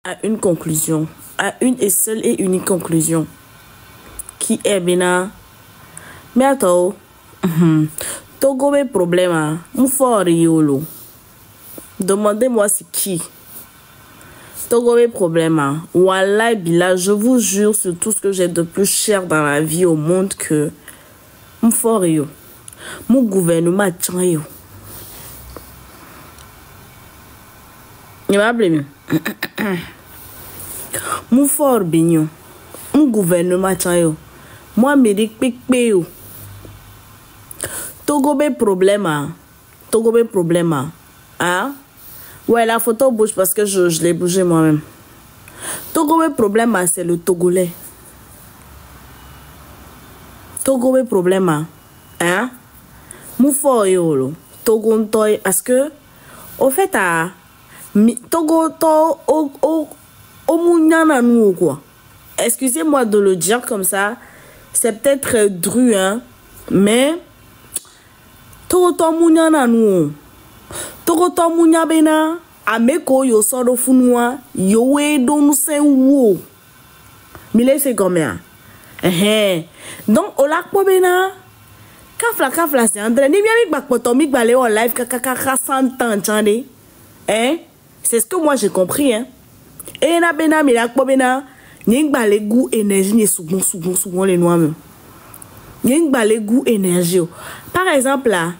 à une conclusion, à une et seule et unique conclusion, qui est bien, mais attends, Togo est problème, mon fort yolo. Demandez-moi c'est qui. Togo est problème, Wallah Bila, je vous jure sur tout ce que j'ai de plus cher dans la vie au monde que mon fort yo, mon gouvernement tient yo. Il m'a blâmé. Mon fort bignon, mon gouvernement tient yo. Moi mérite pique yo. Togo be problème, Togo be problème, hein? Ouais, la photo bouge parce que je l'ai bougé moi-même. Togo be problème, c'est le Togolais. Togo be problème, hein? Mon fort yo, Togo ntoy parce que au fait à Togo to au mounyana nous quoi. Excusez-moi de le dire comme ça, c'est peut-être dru hein, mais Togo to mounyana nous. Togo to mounya bena ameko yo soro funwa yo we don sen wo. Mile c'est combien? Donc au lac po bena kafla c'est André ni bien mi bak poto mi balé en live kaka 100 ans tande. C'est ce que moi j'ai compris hein. Et na bena mi lac po bena ni balé goût énergie ni souvent les noirs même. Ni balé goût énergie. Par exemple là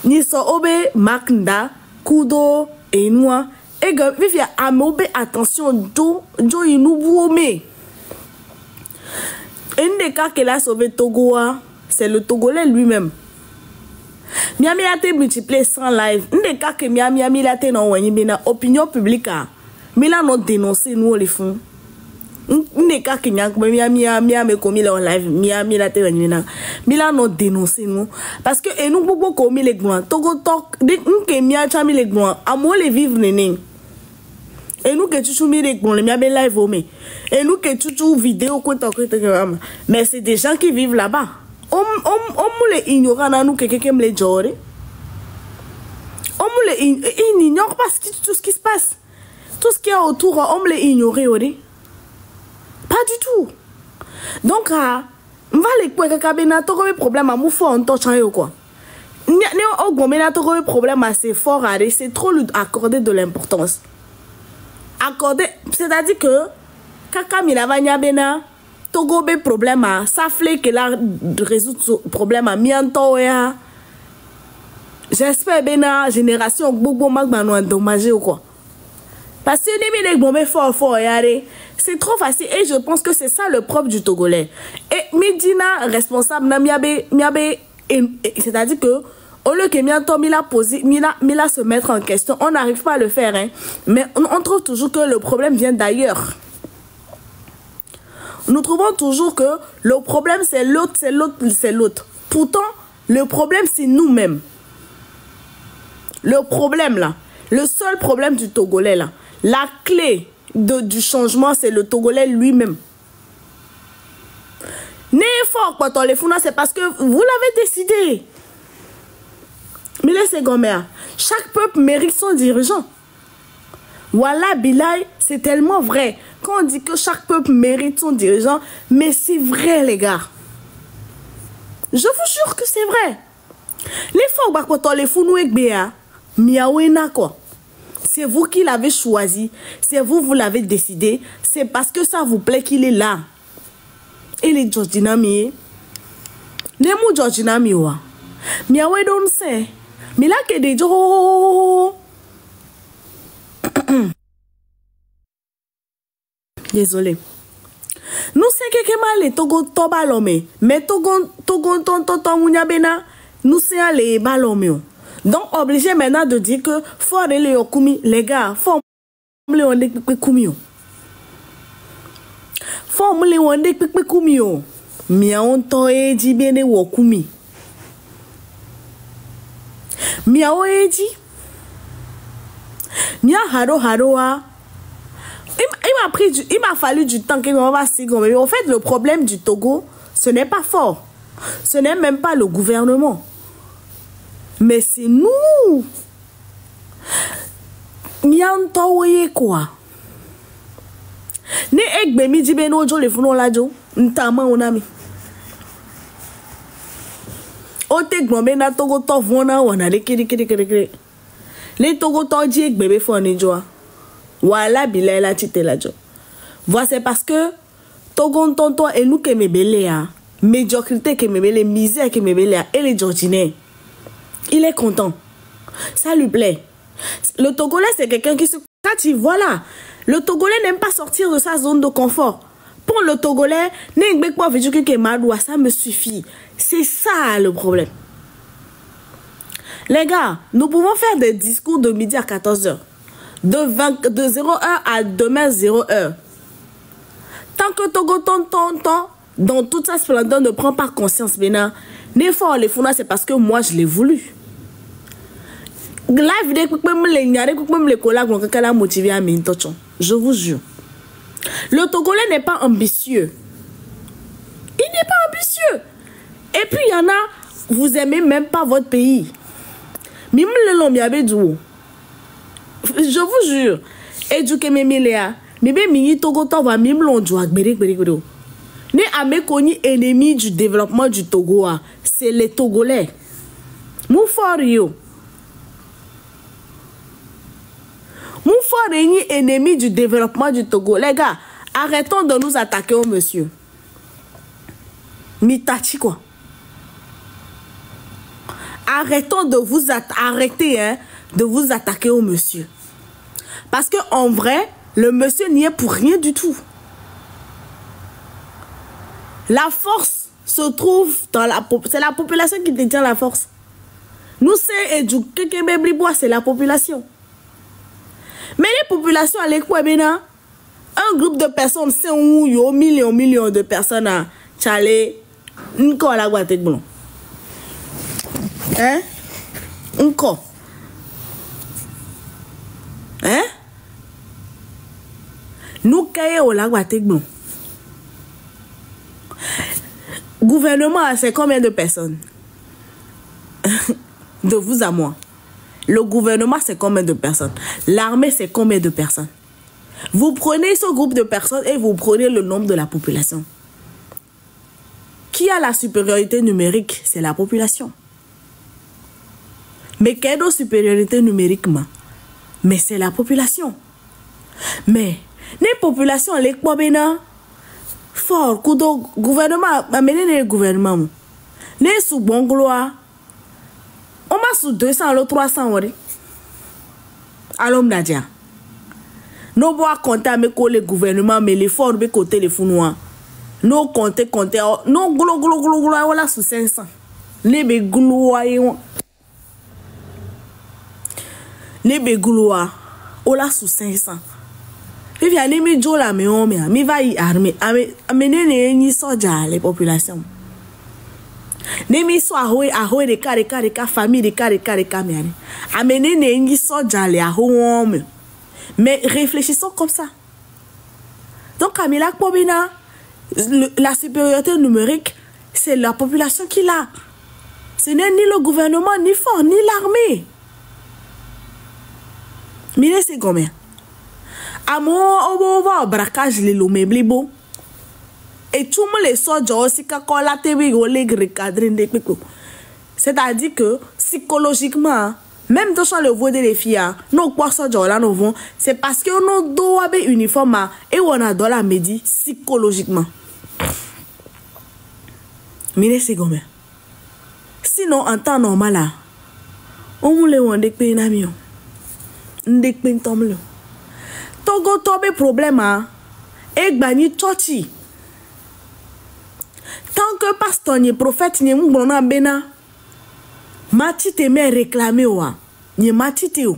ni so obe maknda kudo et noa et que vivia amobe attention do inubuome. Un des cas qui a sauvé Togo, c'est le Togolais lui-même. Miami a été multiplié sans live. Un des cas que Miami a été dans l'opinion publique. Milan a dénoncé nous les fonds. Un des cas que Miami a commis en live. Miami a été dans Milan a dénoncé nous. Parce que nous pouvons commis les grands. Togo tok. Dès que Miami a mis les grands. À moi les vivre néné. Et nous que tu joues les grands. Les Miami live mais. Et nous que tu joues vidéo. Mais c'est des gens qui vivent là-bas. On les ignore nous que quelqu'un me les jure. On les ignore pas tout ce qui se passe. Tout ce qui est autour, on les ignore. Pas du tout. Donc, on va les couper kabena to le problème à mou fort en touchant yo quoi. Né au gomena to le problème assez fort à c'est trop lui accorder de l'importance. Accorder, c'est-à-dire que kaka milavanya bena Togo be problème à ça fait que là résoudre ce problème à mianto ya. J'espère bena génération beaucoup magmano endommagé ou quoi. Parce que les bombes fort yare. C'est trop facile et je pense que c'est ça le propre du Togolais. Et Medina responsable na miabe c'est-à-dire que au lieu que mianto mila poser mila se mettre en question, on n'arrive pas à le faire hein. Mais on trouve toujours que le problème vient d'ailleurs. Nous trouvons toujours que le problème c'est l'autre. Pourtant, le problème c'est nous-mêmes. Le problème là, le seul problème du Togolais là, la clé du changement c'est le Togolais lui-même. Né fort quand on les fout, c'est parce que vous l'avez décidé. Mais laissez gommer. Chaque peuple mérite son dirigeant. Wallah Bilay, c'est tellement vrai. Quand on dit que chaque peuple mérite son dirigeant, mais c'est vrai les gars. Je vous jure que c'est vrai. Les fois où on les fout nous avec Béa, miaouena quoi. C'est vous qui l'avez choisi, c'est vous l'avez décidé, c'est parce que ça vous plaît qu'il est là. Et les Georgina mi, les mou Georgina mi wa, miaoué don se, mais là que des jo. Désolé. Nous c'est que mal Togo to balome, mais Togo mounya bena, nous c'est aller balome. Donc obligé maintenant de dire que faut aller au kumi les gars, faut aller au kumi. Faut aller au kumi. Mia on to eji bene wo kumi. Mia o eji. Mia haro a. Il m'a fallu du temps qu'il m'a passé. Mais en fait, le problème du Togo, ce n'est pas fort. Ce n'est même pas le gouvernement. Mais c'est nous. Miantoye quoi. Ni egbe mi jibe no jo le funo la jo. Ntama onami. O te gbombe na Togo to vona wana de kiri. Les Togo to ji egbe be fo ni jo. Wala bila la tite la jo. Voilà, c'est parce que Togo tonton et nous que me belé médiocrité que me belé, misère que me belé et les Georginais. Il est content. Ça lui plaît. Le Togolais, c'est quelqu'un qui se... Quand il voit là, le Togolais n'aime pas sortir de sa zone de confort. Pour le Togolais, ça me suffit. C'est ça le problème. Les gars, nous pouvons faire des discours de midi à 14h. De 0h à demain 0h. Tant que Togo tonton, dans toute sa splendeur, ne prend pas conscience, maintenant, n'est fort les fous, c'est parce que moi, je l'ai voulu. Je vous jure. Le Togolais n'est pas ambitieux. Il n'est pas ambitieux. Et puis, il y en a, vous aimez même pas votre pays. Je vous jure. Et du Kememelea, mais mini Togo va même l'ondjoa, ne ame koni ennemi du développement du Togo, c'est les Togolais. Mou for yo. Mou for ennemi du développement du Togo. Les gars, arrêtons de nous attaquer au monsieur. Mitachi quoi. Arrêtons de vous arrêter de vous attaquer au monsieur. Parce que en vrai, le monsieur n'y est pour rien du tout. La force se trouve dans la population. C'est la population qui détient la force. Nous, c'est la population. Mais les populations, un groupe de personnes, c'est où il y a millions de personnes à Tchalé, encore la Guadeloupe blanc. Hein? Encore. Hein? Nous, caillons au la Guadeloupe blanc. Gouvernement, c'est combien de personnes? De vous à moi. Le gouvernement, c'est combien de personnes? L'armée, c'est combien de personnes? Vous prenez ce groupe de personnes et vous prenez le nombre de la population. Qui a la supériorité numérique? C'est la population. Mais quelle est supériorité numériquement? Mais c'est la population. Mais les populations, les Kwabena, fort, kudo gouvernement, amenez le gouvernement. Les sous bon gloire, on m'a sous 200, alors 300, alors Nadia. Nous pouvons compter avec le gouvernement, mais les forts de côté les fous noirs. Nous compter, nous glo, voilà sous 500. Les begoulois, les begoulois, on l'a sous 500. Et puis, il y a mi va y armer, amener les soldats, les populations. Nemi so ahoe de ka famille de ka miani. Amener les soldats les ahoe. Mais réfléchissons comme ça. Donc, Camila Kobina, la supériorité numérique, c'est la population qui l'a. Ce n'est ni le gouvernement, ni fort, ni l'armée. Mais c'est combien? Amo va braquage les lomeblibo. Et tout le monde les soldats aussi quand la TV les recadrer des pico. C'est-à-dire que psychologiquement, même dans le voie des filles, nos quoi soldats là nous vont, c'est parce que nous doit avoir uniforme et on a dans la médie psychologiquement. Mais c'est combien? Sinon en temps normal là, on voulait on décline avion, on décline tombe. Togo tobe problème et gagner toti. Tant que pasteur ni prophète ni mbona bena mati te me réclamer wa ni mati te o.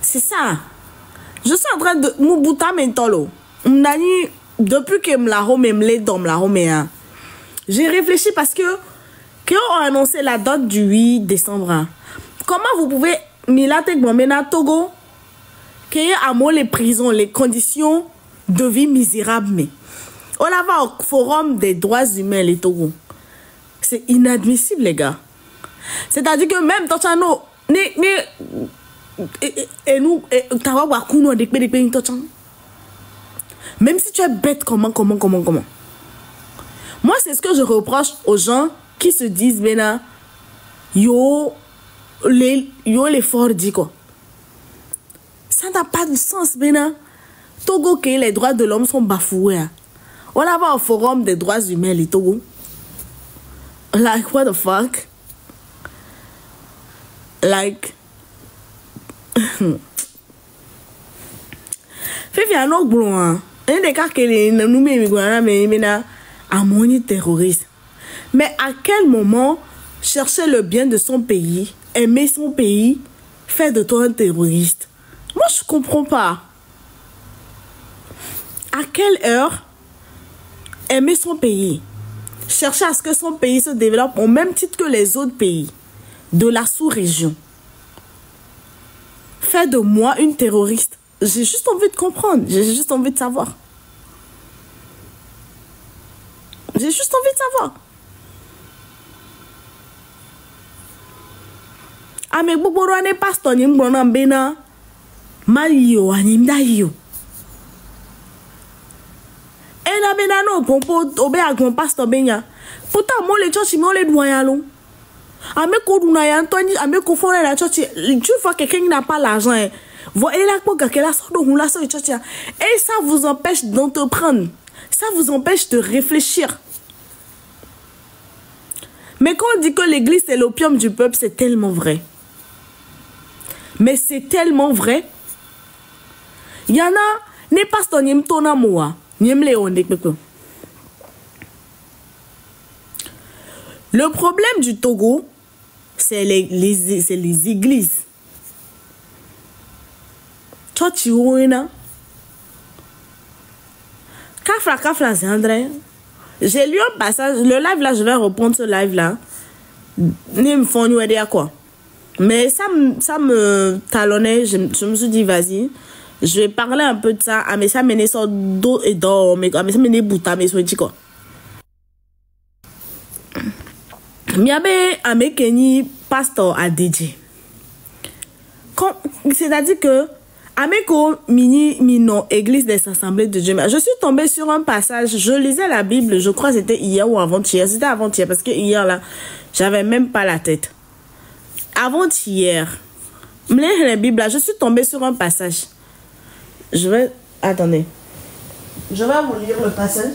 C'est ça. Je suis en train de m'bouta mentolo. M'nani depuis que m'la home m'le dom la home. J'ai réfléchi parce que quand on a annoncé la date du 8 décembre. Comment vous pouvez milate gbomena Togo qu'il y a les prisons, les conditions de vie misérables, mais on la va au forum des droits humains les Togo. C'est inadmissible les gars. C'est-à-dire que même dans et nous, même si tu es bête, comment. Moi, c'est ce que je reproche aux gens qui se disent, Bena, yo, les forts dit quoi. Ça n'a pas de sens, Bena. Togo, que les droits de l'homme sont bafoués. On a pas un forum des droits humains, les Togo. Like, what the fuck? Like. Fifi a non bon, hein. Un des cas que les nous mais amoni terroriste. Mais à quel moment chercher le bien de son pays, aimer son pays, fait de toi un terroriste? Moi, je comprends pas. À quelle heure aimer son pays, chercher à ce que son pays se développe au même titre que les autres pays de la sous-région, fait de moi une terroriste? J'ai juste envie de comprendre, j'ai juste envie de savoir. J'ai juste envie de savoir. Ah mais Boboro n'est pas ton nom bena Mario animdayo. Et na bena no pompo obe agon pastor benya. Pourtant moi les church moi les doyen long. Ame ko duna ya Anthony ame ko fone la church. Tu vois quelqu'un qui n'a pas l'argent. Voyez là pour que la sorte de la church. Et ça vous empêche d'entreprendre. Ça vous empêche de réfléchir. Mais quand on dit que l'église c'est l'opium du peuple, c'est tellement vrai. Mais c'est tellement vrai. Il y en a, n'est pas ton yem tona moa, yem léon. Le problème du Togo, c'est les églises. Tchotchi ouena. Kafla, c'est André. J'ai lu un passage, le live là, je vais reprendre ce live là. Ni me font nous aider à quoi. Mais ça me talonnait, je me suis dit, vas-y, je vais parler un peu de ça. Ah, mais ça mène sur dos et d'or, mais ça mène bouta, mais soit quoi. Miabe amekeni pasteur a DJ. C'est-à-dire que Ameko mino église des assemblées de Dieu. Je suis tombée sur un passage, je lisais la Bible, je crois que c'était hier ou avant-hier. C'était avant-hier parce que hier là, j'avais même pas la tête. Avant-hier, la Bible, je suis tombée sur un passage. Je vais... Attendez. Je vais vous lire le passage.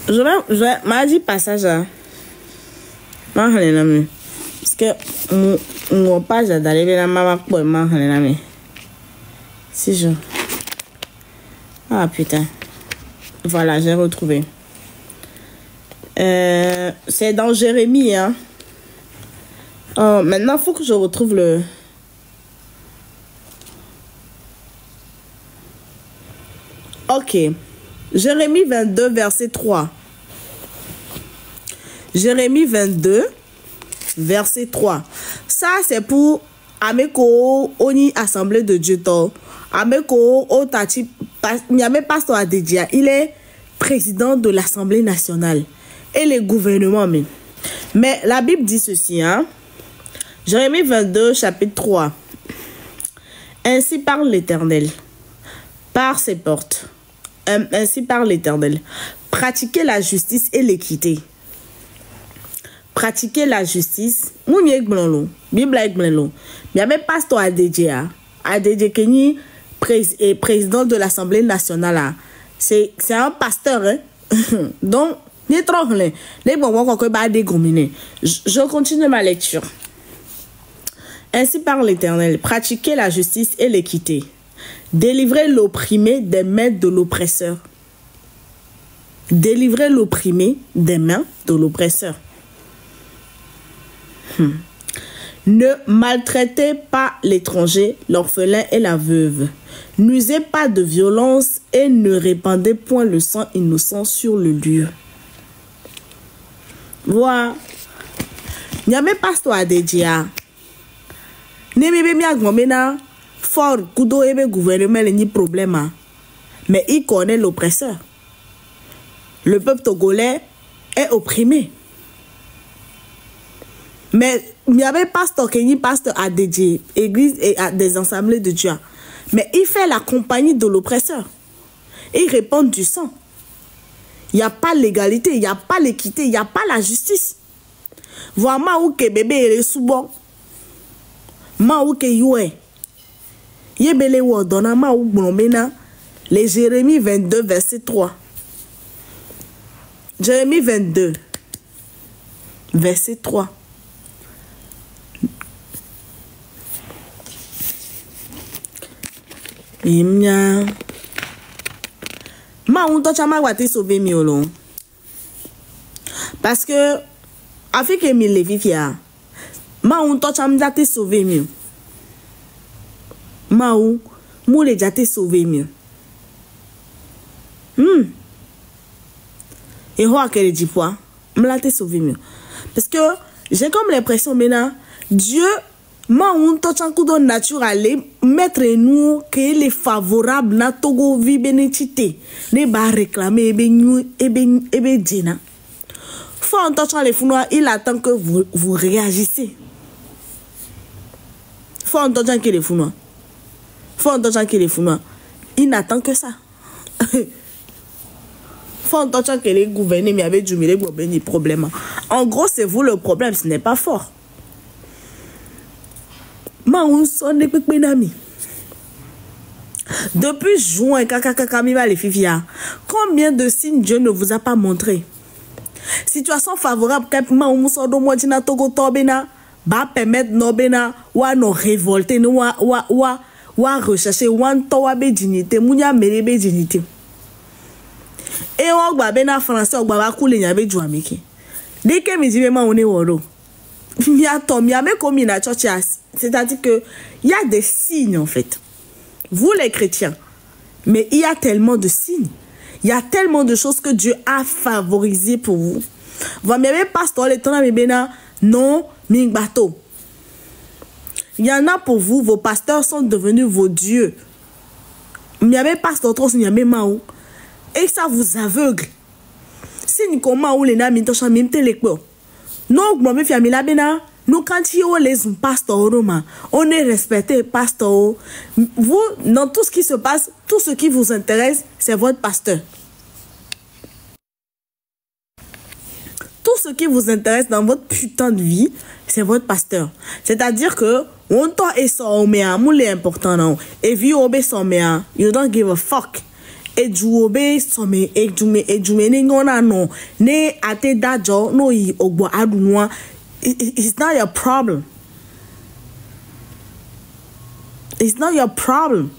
Je vais... M'a dit passage là. Parce que mon page d'aller vers la maman pour m'en si je... Ah putain. Voilà, j'ai retrouvé. C'est dans Jérémie, hein. Oh, maintenant, il faut que je retrouve le... Ok. Jérémie 22, verset 3. Jérémie 22, verset 3. Ça, c'est pour Ameko Oni Assemblée de Dieu. Ameko Otati, Niame Pastor Adedia. Il est président de l'Assemblée nationale. Et les gouvernements même. Mais la Bible dit ceci, hein. Jérémie 22, chapitre 3. Ainsi parle l'Éternel. Par ses portes. Ainsi parle l'Éternel. Pratiquez la justice et l'équité. Pratiquez la justice. Bible avec Blonlo. Il y a même pasteur Adedja. Adedja Kenyi, président de l'Assemblée nationale. C'est un pasteur, hein. Donc, je continue ma lecture. Ainsi parle l'Éternel. Pratiquez la justice et l'équité. Délivrez l'opprimé des mains de l'oppresseur. Délivrez l'opprimé des mains de l'oppresseur. Ne maltraitez pas l'étranger, l'orphelin et la veuve. N'usez pas de violence et ne répandez point le sang innocent sur le lieu. Voilà. Il n'y a même pas de Adedja. Fort, Kudo ebe gouvernement ni problème. Mais il connaît l'oppresseur. Le peuple togolais est opprimé. Mais y avait pasteur qui pasteur à des églises et à des assemblées de Dieu. Mais il fait la compagnie de l'oppresseur. Il répand du sang. Il n'y a pas l'égalité, il n'y a pas l'équité, il n'y a pas la justice. Voilà où que bébé est sous-bon. Ma où que youe. Yebele ou donna ma ou blomena. Les Jérémie 22, verset 3. Jérémie 22, verset 3. Imnya. Ma ou to chama wate sauver miolo. Parce que avec Emile Levifia, ma ou to chama date sauver mieux. Ma ou moule date sauver mieux. Et quoi qu'elle dit quoi? Me l'a sauvé mieux. Parce que j'ai comme l'impression maintenant, Dieu m'a un coup de nature aller mettre nous qu'il est favorable na Togo vi bénédicité. Ne ba réclamer ebe dina. Faut entendre les founois, il attend que vous réagissez. Faut entendre que les founois. Faut entendre que les founois. Il n'attend que ça. Faut entendre que les gouverneurs mais avec du problème. En gros, c'est vous le problème, ce n'est pas fort. Depuis juin, combien de signes Dieu ne vous a pas montré? Situation favorable, va permettre nos révolter, nous rechercher, dignité, dignité. Et on va bien en français, on va couler n'y avait joué avec. Dès que me dit maman on est woro. Il y a Tom, il y a même comme une church, c'est-à-dire que il y a des signes en fait. Vous les chrétiens, mais il y a tellement de signes, il y a tellement de choses que Dieu a favorisé pour vous. Vous m'avez pasteur les temps mais bien non ming bateau. Il y en a pour vous, vos pasteurs sont devenus vos dieux. Il y avait pasteur trop, il y a même maou. Et ça vous aveugle. Si nous comment les namis t'ont chamé les quoi. Non, moi me fiami la bena. Nous quand on les pasteur on est respecté pasteur. Vous dans tout ce qui se passe, tout ce qui vous intéresse, c'est votre pasteur. Tout ce qui vous intéresse dans votre putain de vie, c'est votre pasteur. C'est-à-dire que on t'a et ça on met un moule important non. Et vu obé ça mais you don't give a fuck. Et du obé some et du n'ingona non ne ate dajo no yi ogbo adunwa. It's not your problem. It's not your problem.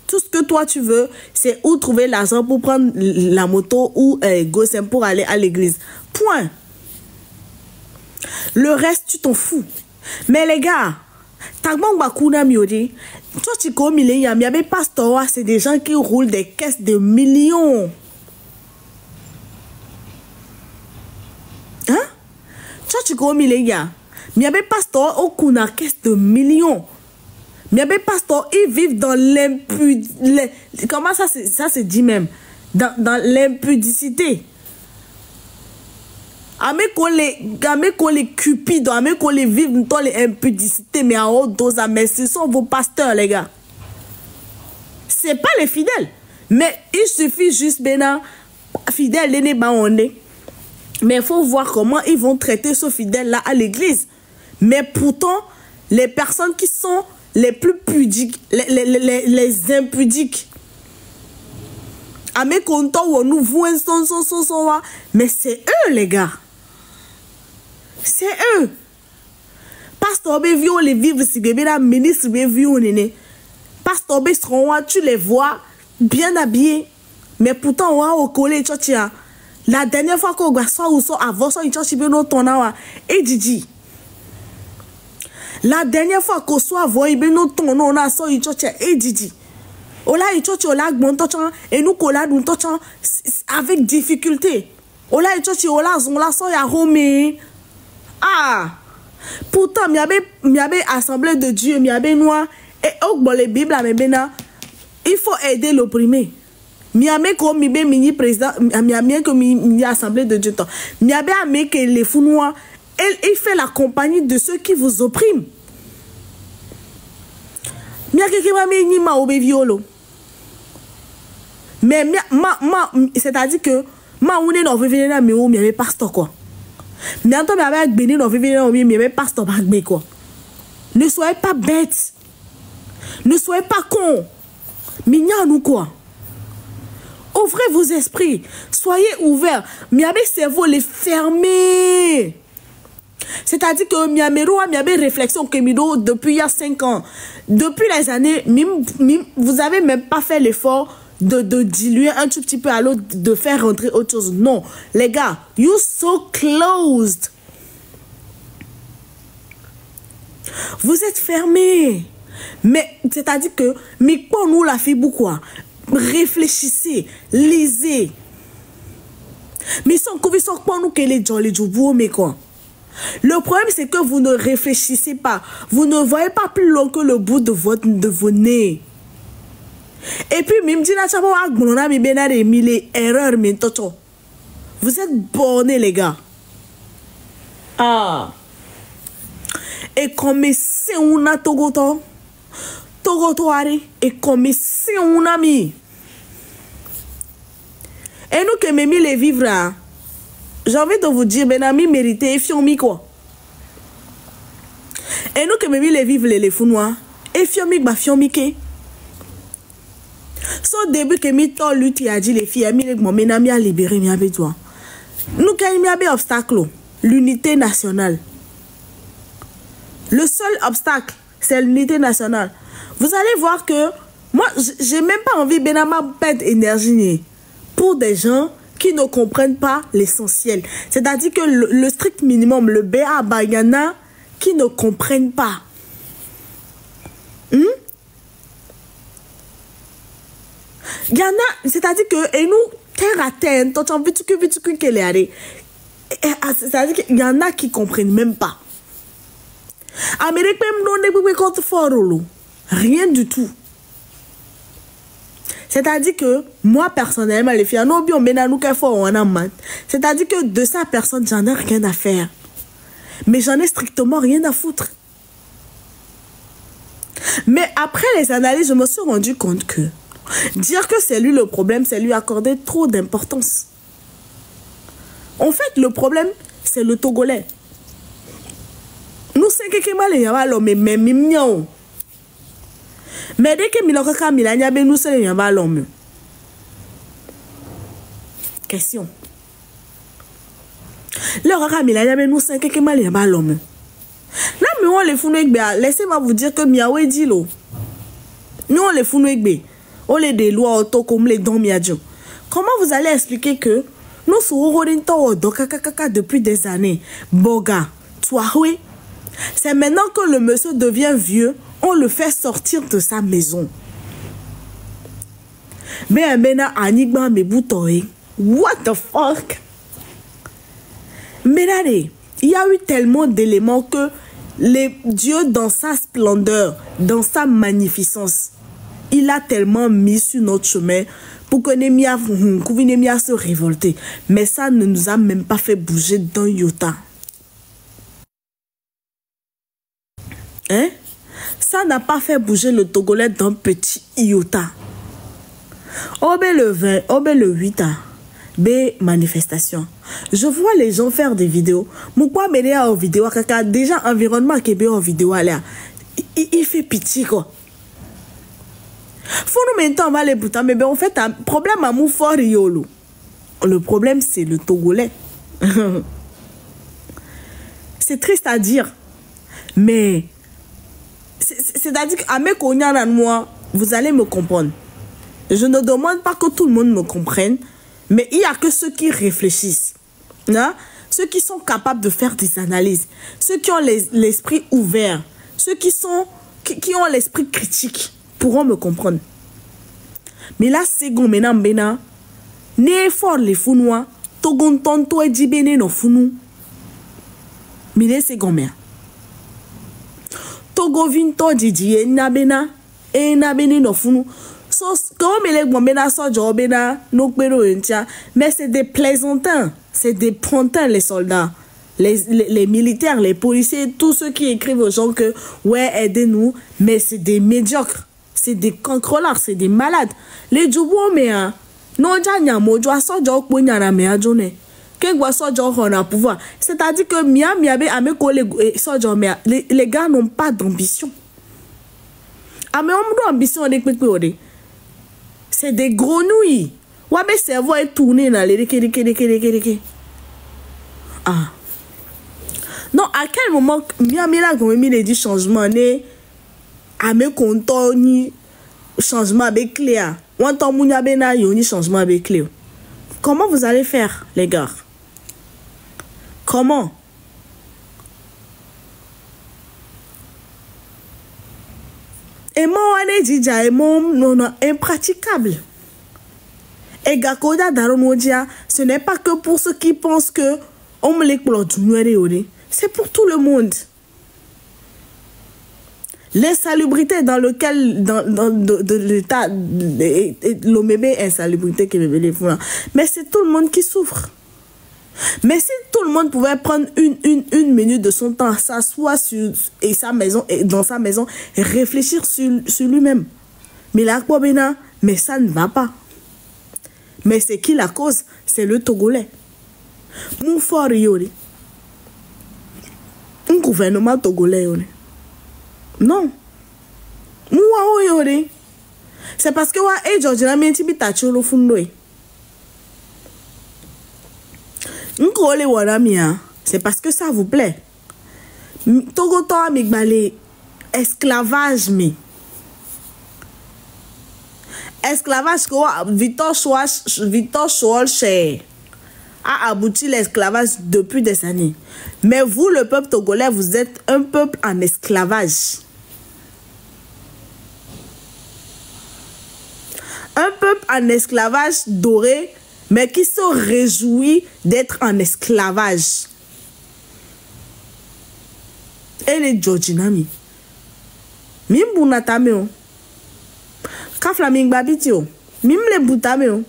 Tout ce que toi tu veux, c'est où trouver l'argent pour prendre la moto ou gossin pour aller à l'église. Point. Le reste, tu t'en fous. Mais les gars, tagmang bakuna miodi. Toi, tu connais les yam, yabe pasteur, c'est des gens qui roulent des caisses de millions. Hein? Toi, tu connais les yam, yabe pasteur, au kuna caisse de millions. Yabe pasteur, ils vivent dans l'impudicité. Comment ça se dit même? Dans l'impudicité. Ame qu'on les cupides, ame qu'on les vivent dans les impudicités, mais en haute dose, mais ce sont vos pasteurs, les gars. C'est pas les fidèles. Mais il suffit juste, bena, fidèles, les baonné. Mais il faut voir comment ils vont traiter ce fidèle-là à l'église. Mais pourtant, les personnes qui sont les plus pudiques, les impudiques, ame content ou nous voyons mais c'est eux, les gars. C'est eux. Pasteur Bévio, les vivres, si bébé la ministre Bévio, Pasteur Bé seront tu les vois bien habillés. Mais pourtant, on va au collège, la dernière fois qu'on va soit ou soit avant, soit il cherche bien notre ton et Didi. La dernière fois qu'on soit avant, il bien notre ton, on a soit il cherche et Didi. Ola il cherche ola bon tochan et nous colla nous tochan avec difficulté. Ola il cherche ola on la soit ya Romé. Ah, pourtant, il y avait assemblée de Dieu, il y avait noir, et au les Bibles, il faut aider l'opprimé. Il y avait comme mini président, il y avait comme assemblée de Dieu. Il y avait que les fous noirs, il fait la compagnie de ceux qui vous oppriment. Mais c'est-à-dire que on est dans le mais on est pasteur quoi. Mais en tant que béni dans le mais pasteur quoi. Ne soyez pas bêtes. Ne soyez pas cons. Mignon ou quoi. Ouvrez vos esprits. Soyez ouverts. Mais avec cerveau les fermer. C'est-à-dire que Miamero a réflexion que depuis il y a 5 ans. Depuis les années, vous avez même pas fait l'effort de diluer un tout petit peu à l'autre, de faire rentrer autre chose. Non, les gars, you so closed. Vous êtes fermés. Mais c'est-à-dire que, mais pour nous la fait beaucoup. Réfléchissez, lisez. Mais sans que vous soyez pour nous que les gens les jouent, mais quoi. Le problème, c'est que vous ne réfléchissez pas. Vous ne voyez pas plus long que le bout de vos nez. Et puis, même si vous êtes bornés, les gars. Ah. Et comme c'est un togoto, et comme c'est un ami. Et nous que même les vivre, j'ai envie de vous dire, ben ami mérité et fiomi quoi. Et nous que même les vivre les founois, et fiomi ba fiomi ke. Au début que mi to lutte a dit les filles, mi les mon menami a libéré mi avec toi. Nous quand il y a un obstacle, l'unité nationale. Le seul obstacle, c'est l'unité nationale. Vous allez voir que moi, j'ai même pas envie de perdre énergie pour des gens qui ne comprennent pas l'essentiel. C'est-à-dire que le strict minimum, le BA, il y en a qui ne comprennent pas. Il y en a, c'est-à-dire que, et nous, terre à terre, c'est-à-dire qu'il y en a qui ne comprennent même pas. Amérique même rien du tout. C'est-à-dire que moi personnellement les filles c'est-à-dire que de sa personne j'en ai rien à faire. Mais j'en ai strictement rien à foutre. Mais après les analyses, je me suis rendu compte que dire que c'est lui le problème, c'est lui accorder trop d'importance. En fait, le problème, c'est le Togolais. Nous, c'est que mal et l'homme, mais mignon. Mais dès que Milokaka Milania, nous, c'est l'homme. Question. Le Raka Milania, nous, c'est que mal et l'homme. Là, mais on les fout, laissez-moi vous dire que Miaoué dit l'eau. Nous, on les fout, on les des lois auto comme les dons miadjo. Comment vous allez expliquer que nous sommes depuis des années? Boga, toi, oui. C'est maintenant que le monsieur devient vieux, on le fait sortir de sa maison. Mais anigba me boutoye. What the fuck? Mais là, il y a eu tellement d'éléments que Dieu, dans sa splendeur, dans sa magnificence, il a tellement mis sur notre chemin pour que Némia se révolter. Mais ça ne nous a même pas fait bouger d'un iota. Hein? Ça n'a pas fait bouger le Togolais d'un petit iota. Obe le 20, obe le 8 ans. B manifestation. Je vois les gens faire des vidéos. Pourquoi m'aider aux vidéos? Déjà, environnement qui est en vidéo, il fait pitié quoi. Faut nous maintenant on va les boutons, mais en fait, un problème à fort yolo. Le problème, c'est le Togolais. C'est triste à dire, mais c'est-à-dire qu'à mes cognacs moi, vous allez me comprendre. Je ne demande pas que tout le monde me comprenne, mais il n'y a que ceux qui réfléchissent. Hein? Ceux qui sont capables de faire des analyses. Ceux qui ont l'esprit ouvert. Ceux qui ont l'esprit critique pourront me comprendre. Mais là, c'est bon, maintenant, n'est fort les founois. Togon tonto et dibene no founou. Mais c'est bon, Togo vinto didi nabena e nabene no funu so comme les bombena so jobena no pero entia mais c'est des plaisantins, c'est des pontins les soldats les militaires, les policiers, tous ceux qui écrivent aux gens que ouais, aidez-nous, mais c'est des médiocres, c'est des cancrellards, c'est des malades. Les djoubo mais non mo joa so jo po nyana me ajone. Que gwa so jo on pouvoir. C'est-à-dire que miabe ame collègues so jo mais les gars n'ont pas d'ambition. Ame on ambition de pepe. C'est des grenouilles. Ouais, mais cerveau est tourné dans les ah. Non, à quel moment Miamila Gomi dit changement né à me content ni changement avec Cléa. Ou en tant que bena yoni changement avec Cléo. Comment vous allez faire, les gars? Comment? Et moi, on est dit, et moi, non, impraticable. Et Gakoda Daronodia, ce n'est pas que pour ceux qui pensent que on me l'explose, c'est pour tout le monde. L'insalubrité dans lequel, de l'état, l'OMB insalubrité qui me fait, mais c'est tout le monde qui souffre. Mais si tout le monde pouvait prendre une minute de son temps, s'asseoir et dans sa maison et réfléchir sur lui-même. Mais là, mais ça ne va pas. Mais c'est qui la cause? C'est le Togolais. Mon fort yori. Un gouvernement togolais yori. Non. Moi yori. C'est parce que wa e Georgina mienti bitacho lo fundo. Nkole wanamia. C'est parce que ça vous plaît. Togo to amigbale esclavage mi. Esclavage que Victor Schwalcher a abouti l'esclavage depuis des années. Mais vous, le peuple togolais, vous êtes un peuple en esclavage. Un peuple en esclavage doré, mais qui se réjouit d'être en esclavage. Et les Georginami. Mimbunatame. Kaflaming babitio. Mim le boutameo.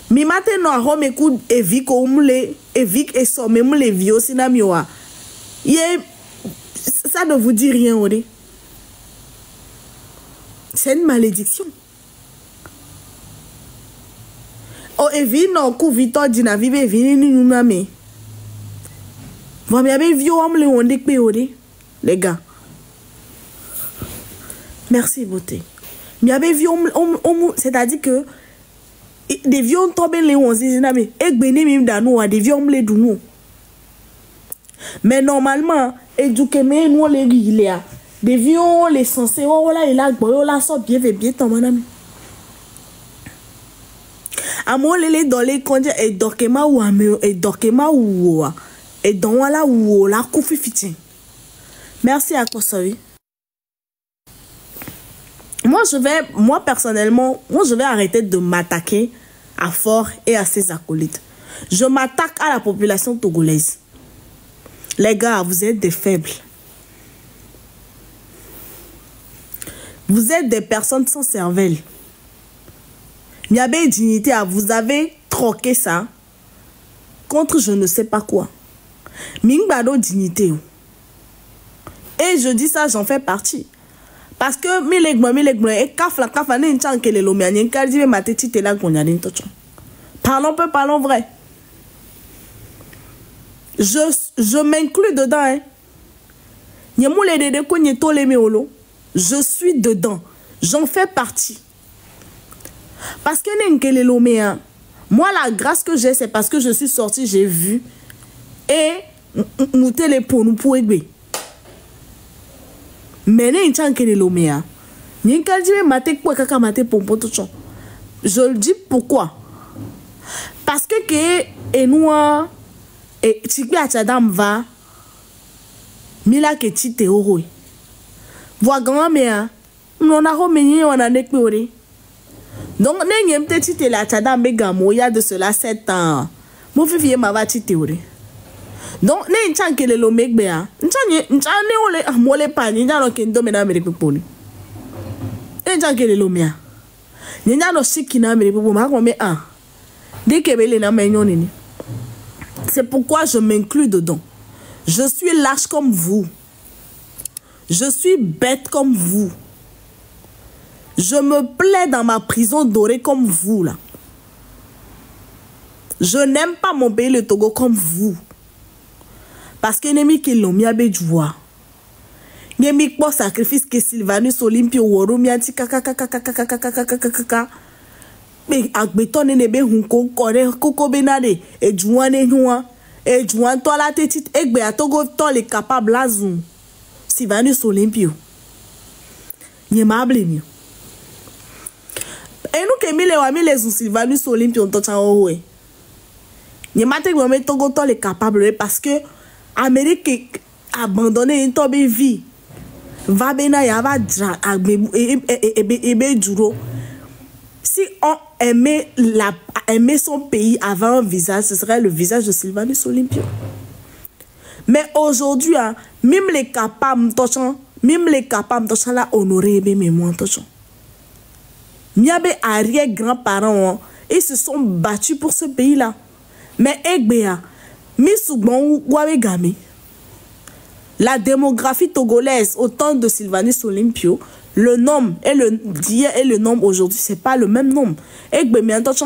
Mi mate no home kou evik omule evik et so même les vieux sinamioa. Ça ne vous dit rien, Ori. C'est une malédiction. Oh evi no kou vito dina vive vini ni nuname. Vous m'avez vu omle ondik pe Ori, les gars. Merci, beauté. C'est-à-dire que des vieux ont tombé les 11 mais des vieux ont les dounou. Mais normalement, éduquez-moi, nous les guillemets. Des vieux ont les censés, oh là, il a la sort bien, bien, ton madame. À moi, les dans les conditions, et dorkema ou et dorkema ou et dans la ou la koufi fitin. Merci à Kosovi. Moi personnellement, je vais arrêter de m'attaquer à Fort et à ses acolytes. Je m'attaque à la population togolaise. Les gars, vous êtes des faibles. Vous êtes des personnes sans cervelle. Il y avait une dignité à vous avez troqué ça contre je ne sais pas quoi. Mingbado dignité. Et je dis ça, j'en fais partie. Parce que et kafla ne nchan que les lomianien kaldi ma tete te la gonyane tocho. Parlons vrai. Je m'inclus dedans hein. Nyemule de ko nyeto le meolo. Je suis dedans. J'en fais partie. Parce que n'enkele loméa. Moi la grâce que j'ai c'est parce que je suis sortie, j'ai vu et mouté les pour nous pour egbe. Mais je le dis pourquoi. Parce que nous et Tikbi Atchadam va Mila ke tite oro. Voix grand mère on a remené on a nekpori. Donc n'ayem te tite la Atchadam begamo il y a de cela 7 ans. Mon fille m'a va tite oro. Donc ne nchanke le lo megbea nchane ole amole pani njalo kendo mena America poni nchanke le lo mea njalo shiki na America poni ma ko me deke bele na menyo nini C'est pourquoi je m'inclus dedans. Je suis lâche comme vous. Je suis bête comme vous. Je me plais dans ma prison dorée comme vous, là. Je n'aime pas mon pays, le Togo, comme vous. Parce que n'aimi qui l'ont mis à Béjoua. N'aimi pas sacrifice que Sylvanus Olympio Woro miati kakakakakakakakakakakaka. Mais ak beton nebe hunko kore koko benade et jouane noa et jouan toi la tête et be atogo to les capable lazun. Sylvanus Olympio. N'aimable mieux. Et nous que mille wa mille Sylvanus Olympio on t'entend owe. N'aimate que me togo to les capable parce que Amérique abandonné une tobe vie. Va bena yava dra ebe duro. Si on aimait son pays avant un visage, ce serait le visage de Sylvanus Olympio. Mais aujourd'hui, même les capables là honorer mes mémoires. Miabe arrière grands-parents, ils se sont battus pour ce pays-là. Mais Egbea, Missoubon Wawegami. La démographie togolaise au temps de Sylvanus Olympio, le nombre et d'hier et le nombre aujourd'hui, c'est pas le même nombre. Et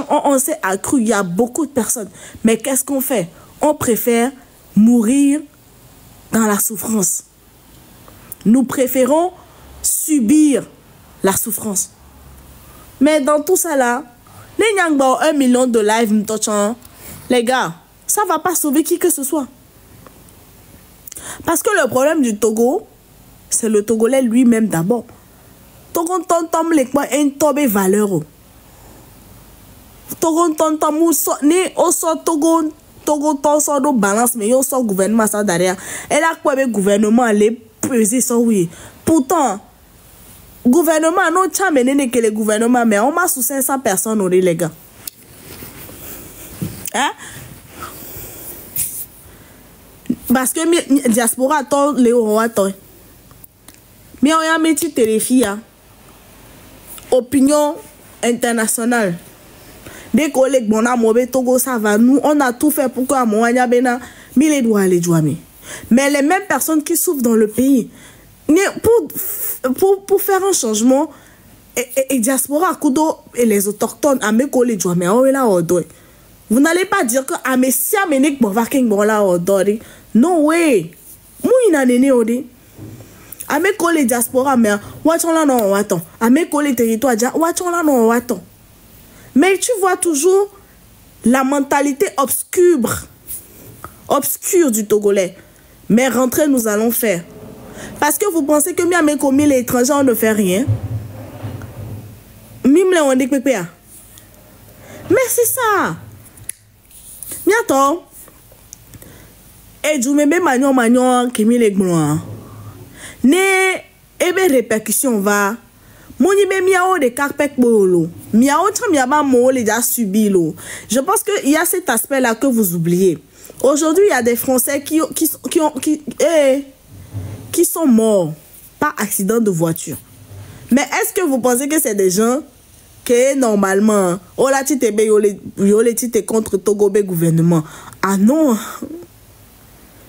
on s'est accru, il y a beaucoup de personnes. Mais qu'est-ce qu'on fait? On préfère mourir dans la souffrance. Nous préférons subir la souffrance. Mais dans tout ça là, les Nyangba 1 million de lives, les gars, ça va pas sauver qui que ce soit. Parce que le problème du Togo, c'est le Togolais lui-même d'abord. Togo tontom les quoi un tobe valeur. Togo tontom ou so ni au so Togo ton so do balance mais yo so gouvernement ça derrière. Et là quoi le gouvernement allait peser ça oui. Pourtant gouvernement non t'a mené que le gouvernement mais on m'a sous 500 personnes les gars. Hein? Parce que diaspora attend les rois attend. Mais on a mis téléfie opinion internationale. Des collègues bon à mauvais Togo ça va nous on a tout fait pour que moi ya bena mille doigts les jouer. Mais les mêmes personnes qui souffrent dans le pays pour faire un changement et diaspora kudo et les autochtones à mes collègues jouer mais on est là au dos. Vous n'allez pas dire que à mes si amener bon va king bon là au dos. No way. Moi ina nene odi. A mes collègues diaspora mais watchon là non attends. A mes collègues territoire watchon là non attends. Mais tu vois toujours la mentalité obscure du Togolais. Mais rentrer nous allons faire. Parce que vous pensez que mes commis les étrangers on ne fait rien. Mime les on dit pépé. Mais c'est ça. Miato. Et du même magnon qui met les gloires. Ne ebe répercussion va. Moni be miao de carpet bolo. Miao tam yaba mo les déjà subi lo. Je pense que il y a cet aspect là que vous oubliez. Aujourd'hui, il y a des Français qui sont morts par accident de voiture. Mais est-ce que vous pensez que c'est des gens que normalement oh la tite be yole tite contre Togo be gouvernement? Ah non.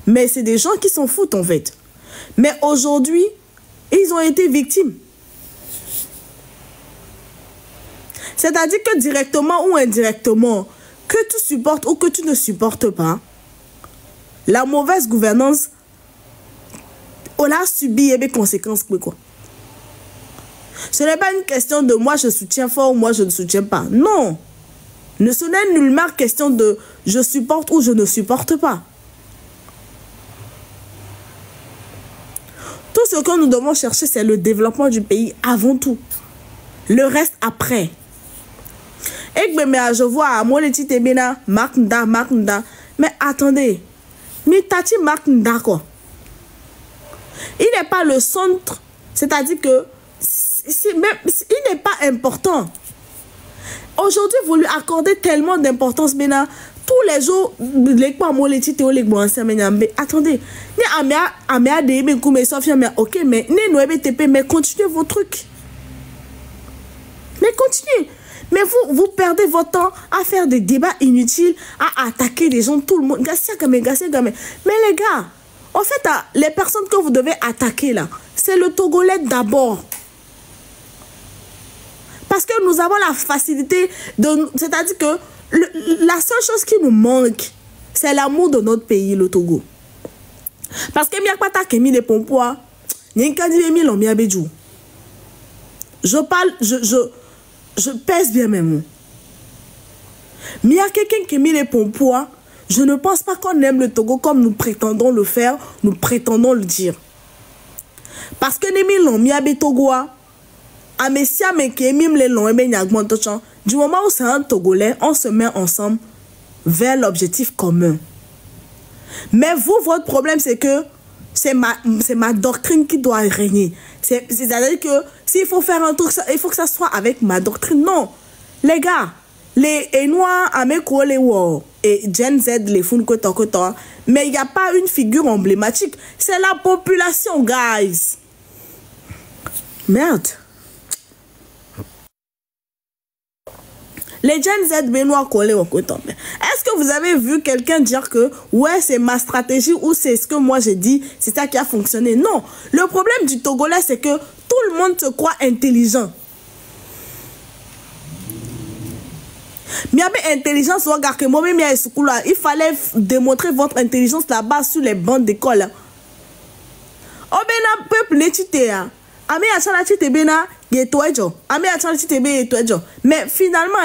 Mais c'est des gens qui s'en foutent en fait. Mais aujourd'hui, ils ont été victimes. C'est-à-dire que directement ou indirectement, que tu supportes ou que tu ne supportes pas, la mauvaise gouvernance, on a subi des conséquences. Quoi. Ce n'est pas une question de moi je soutiens fort ou moi je ne soutiens pas. Non. Ce n'est nullement question de je supporte ou je ne supporte pas. Tout ce que nous devons chercher, c'est le développement du pays avant tout. Le reste après. Et je vois moi les titres bena Maknda. Mais attendez. Mais Tati Maknda quoi. Il n'est pas le centre. C'est-à-dire que il n'est pas important. Aujourd'hui, vous lui accordez tellement d'importance bena. Tous les jours, les quoi moi les titres les bon attendez. Ni amea de me kume sofia mais OK mais ne noebe TP mais continuez vos trucs. Mais continuez. Mais vous perdez votre temps à faire des débats inutiles, à attaquer les gens, tout le monde. Mais les gars, en fait, les personnes que vous devez attaquer là, c'est le Togolais d'abord. Parce que nous avons la facilité de... C'est-à-dire que la seule chose qui nous manque, c'est l'amour de notre pays, le Togo. Parce que Miakpata Kemi les pompois, je parle, je pèse bien mes mots. Mais il y a quelqu'un qui a mis les pompois. Je ne pense pas qu'on aime le Togo comme nous prétendons le faire, nous prétendons le dire. Parce que du moment où c'est un Togolais, on se met ensemble vers l'objectif commun. Mais vous, votre problème, c'est que c'est ma doctrine qui doit régner. C'est-à-dire que s'il faut faire un truc, il faut que ça soit avec ma doctrine. Non. Les gars, les Noirs, Ameko, les War et Gen Z, les Fun Koto, mais il n'y a pas une figure emblématique. C'est la population, guys. Merde. Les Gen Z, Benoît Collé, est-ce que vous avez vu quelqu'un dire que ouais, c'est ma stratégie ou c'est ce que moi j'ai dit, c'est ça qui a fonctionné? Non. Le problème du Togolais, c'est que tout le monde se croit intelligent. Mais intelligence, il fallait démontrer votre intelligence là-bas sur les bancs d'école. Oh, ben, peuple, mais finalement,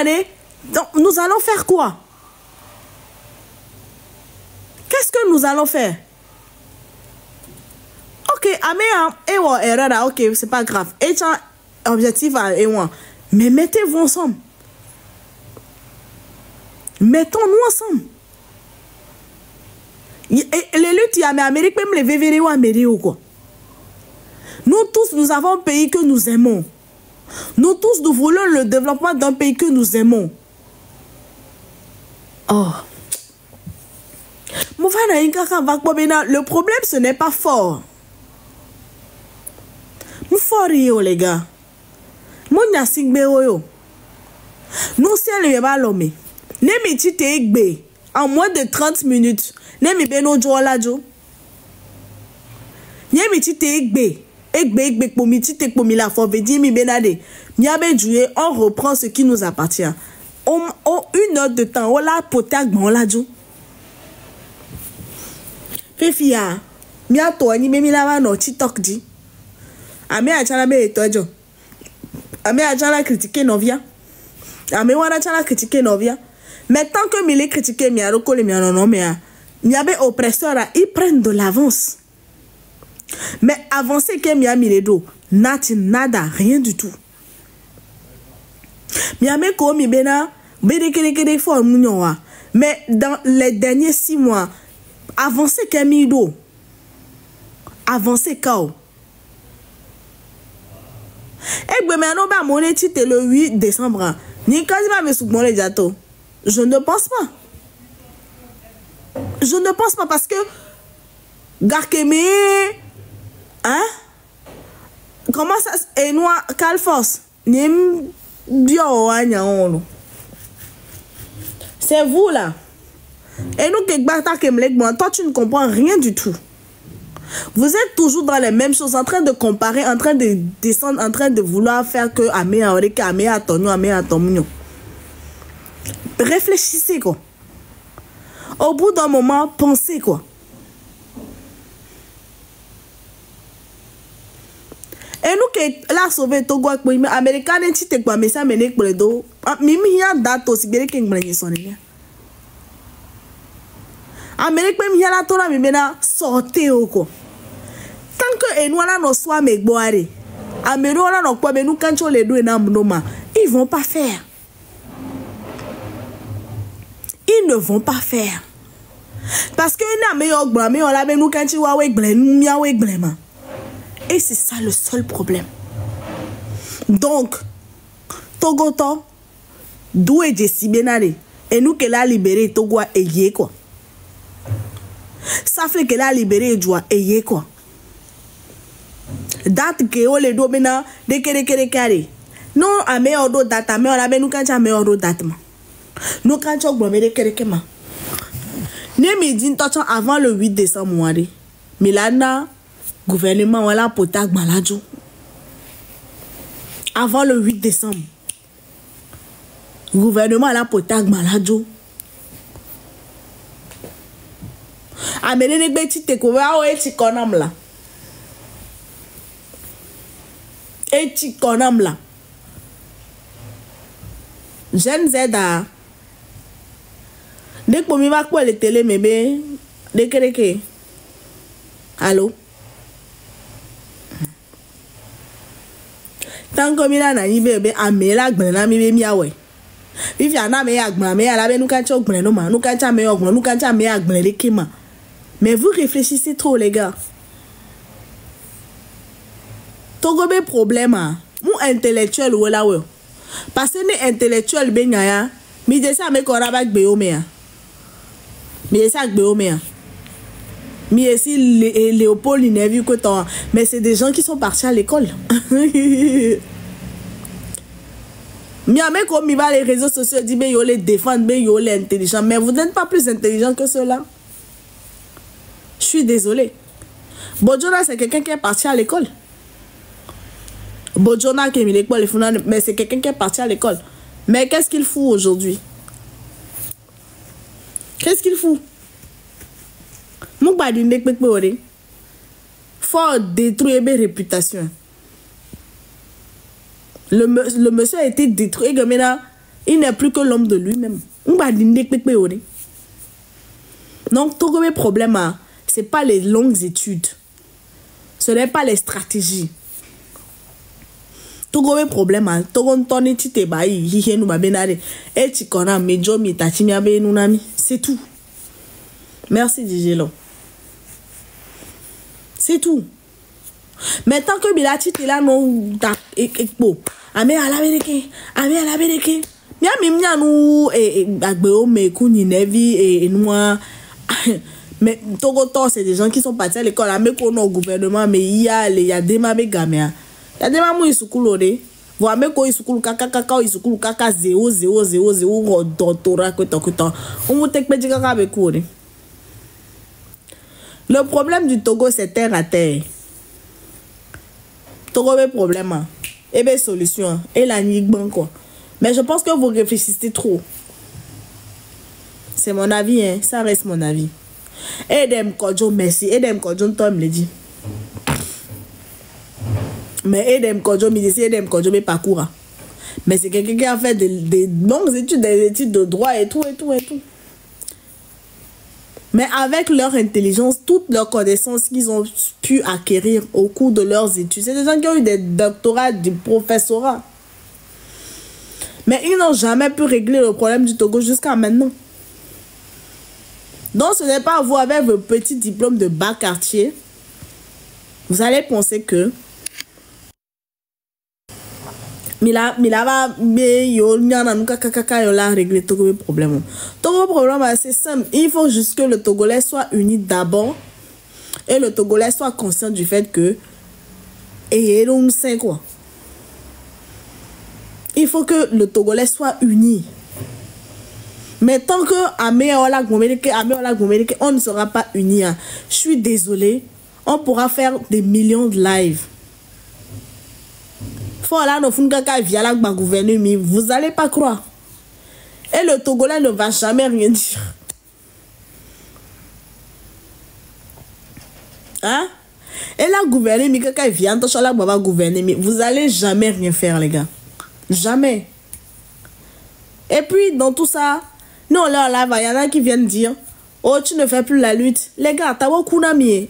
nous allons faire quoi? Qu'est-ce que nous allons faire? Ok, ok, c'est pas grave. Et objectif mais mettez-vous ensemble. Mettons-nous ensemble. Les luttes, il y a en Amérique, même les VVD ou Amérique ou quoi. Nous tous, nous avons un pays que nous aimons. Nous tous, nous voulons le développement d'un pays que nous aimons. Oh. Le problème, ce n'est pas fort. Nous fort, les gars. Nous, c'est le balomé. En moins de 30 minutes. On reprend ce qui nous appartient. Une heure de temps, on l'a potag, on l'a dit. Fefia, mia to ni memi la no TikTok di. Ame achala me etojo. Ame achala critiquer novia. Ame wana achala critiquer novia. Mais tant que mi les critiquer mi aroko le mi non mais mi abe oppresseur ils prennent de l'avance. Mais avancer que mi a mis les dos, nada, rien du tout. Mi ame ko mi bena bedekere fo munyowa. Mais dans les derniers 6 mois, avancer Kamido. Avancer Kao. Et bien, maintenant, mon étude le 8 décembre. Ni quasiment me soupçonne les jato. Je ne pense pas. Je ne pense pas parce que Garkeme, hein? Comment ça est noir Calforce? C'est vous là. Et nous, toi, tu ne comprends rien du tout. Vous êtes toujours dans les mêmes choses, en train de comparer, en train de descendre, en train de vouloir faire que réfléchissez, quoi. Au bout d'un moment, pensez, quoi. Et nous qui la sauvé Togo américain n'était pas mais ça mené pour les dos. Mimi a date aussi bien que m'en son Amérique même y a la tola mais maintenant sortez au quoi. Tant que nous là nos soins mais boire. Amérique là nos quoi mais nous quand on les deux na mnoma, ils vont pas faire. Ils ne vont pas faire. Parce que na meilleur blanc mais on la nous quand tu vois avec blanc nous mia avec blanc. Et c'est ça le seul problème. Donc, Togoto, d'où est Jessie Benare? Et nous qu'elle a libéré Togo et yé quoi. Ça fait qu'elle a libéré Joie et yé quoi. Date que on les domina de kere carré. Non, à meilleur date, à meilleur la nous quand à meilleur date. Nous quand tu as de quelqu'un. Ne me dis pas avant le 8 décembre, moi. Milana, gouvernement, voilà, potag maladjo. Avant le 8 décembre. Gouvernement, là, potag maladjo. Amenez les bêtises, te couvert, et tu connais là. Et tu connais là. Jeune Zeda. Dès que je vais quoi le télé, bébé, dès que allô? Tant que je suis bébé, je suis là, je suis là, if you are not me agma, me alabe nous kancha ogble no ma, nous kancha me ogble, nous kancha me agble les kema. Mais vous réfléchissez trop les gars. Togobe problème a, mou intellectuel ou la we. Parce que ne intellectuel ben ya, mi de ça me koraba gbe o me ya. Mi de ça gbe o me ya. Mi ici Léopold il n'a vu que toi, mais c'est des gens qui sont partis à l'école. Miame comme il va les réseaux sociaux dit ben yo les défendre ben yo les intelligents, mais vous n'êtes pas plus intelligent que cela. Je suis désolé. Bojona c'est quelqu'un qui est parti à l'école. Bojona qui est l'école mais c'est quelqu'un qui est parti à l'école. Mais qu'est-ce qu'il fout aujourd'hui? Qu'est-ce qu'il fout? Mon badine faut détruire mes réputations. Le monsieur a été détruit. Il n'est plus que l'homme de lui-même. Donc, tout le problème, ce n'est pas les longues études. Ce n'est pas les stratégies. Tout le problème, c'est tout. Merci, Digelo. C'est tout. Mais tant que Bilati est là, non, bon. Ame à la bénéke. Mia mimia nous agbeo me kuni nevi et nous. Mais Togoto, c'est des gens qui sont partis à l'école. Ame kono au gouvernement, mais il y a des mabé gamia. Il y a des mamou isukulode. Vous ame ko isukulu kaka isukulu kaka 0 doctorat que tant. On vous tek petit kaka avec kode. Le problème du Togo, c'est terre à terre. Togo a problème. Et bien solution. Et la nigban quoi. Mais je pense que vous réfléchissez trop. C'est mon avis, hein. Ça reste mon avis. Edem Kodjo, merci. Edem Kodjo, toi me le dit. Mais Edem Kodjo, me dit, Edem Kodjo, me parcours. Mais c'est quelqu'un qui a fait des longues études, des études de droit et tout. Mais avec leur intelligence, toutes leurs connaissances qu'ils ont pu acquérir au cours de leurs études, c'est des gens qui ont eu des doctorats, du professorat. Mais ils n'ont jamais pu régler le problème du Togo jusqu'à maintenant. Donc ce n'est pas vous avec vos petits diplômes de bas quartier. Vous allez penser que Mila va régler Togo problème. Togo problème c'est simple. Il faut juste que le Togolais soit uni d'abord et le Togolais soit conscient du fait que et on sait quoi. Il faut que le Togolais soit uni. Mais tant que on ne sera pas unis, je suis désolé, on pourra faire des millions de lives. Vous n'allez pas croire. Et le Togolais ne va jamais rien dire. Hein? Et la gouverner, vous allez jamais rien faire, les gars. Jamais. Et puis, dans tout ça, non, là, il y en a qui viennent dire, oh, tu ne fais plus la lutte. Les gars,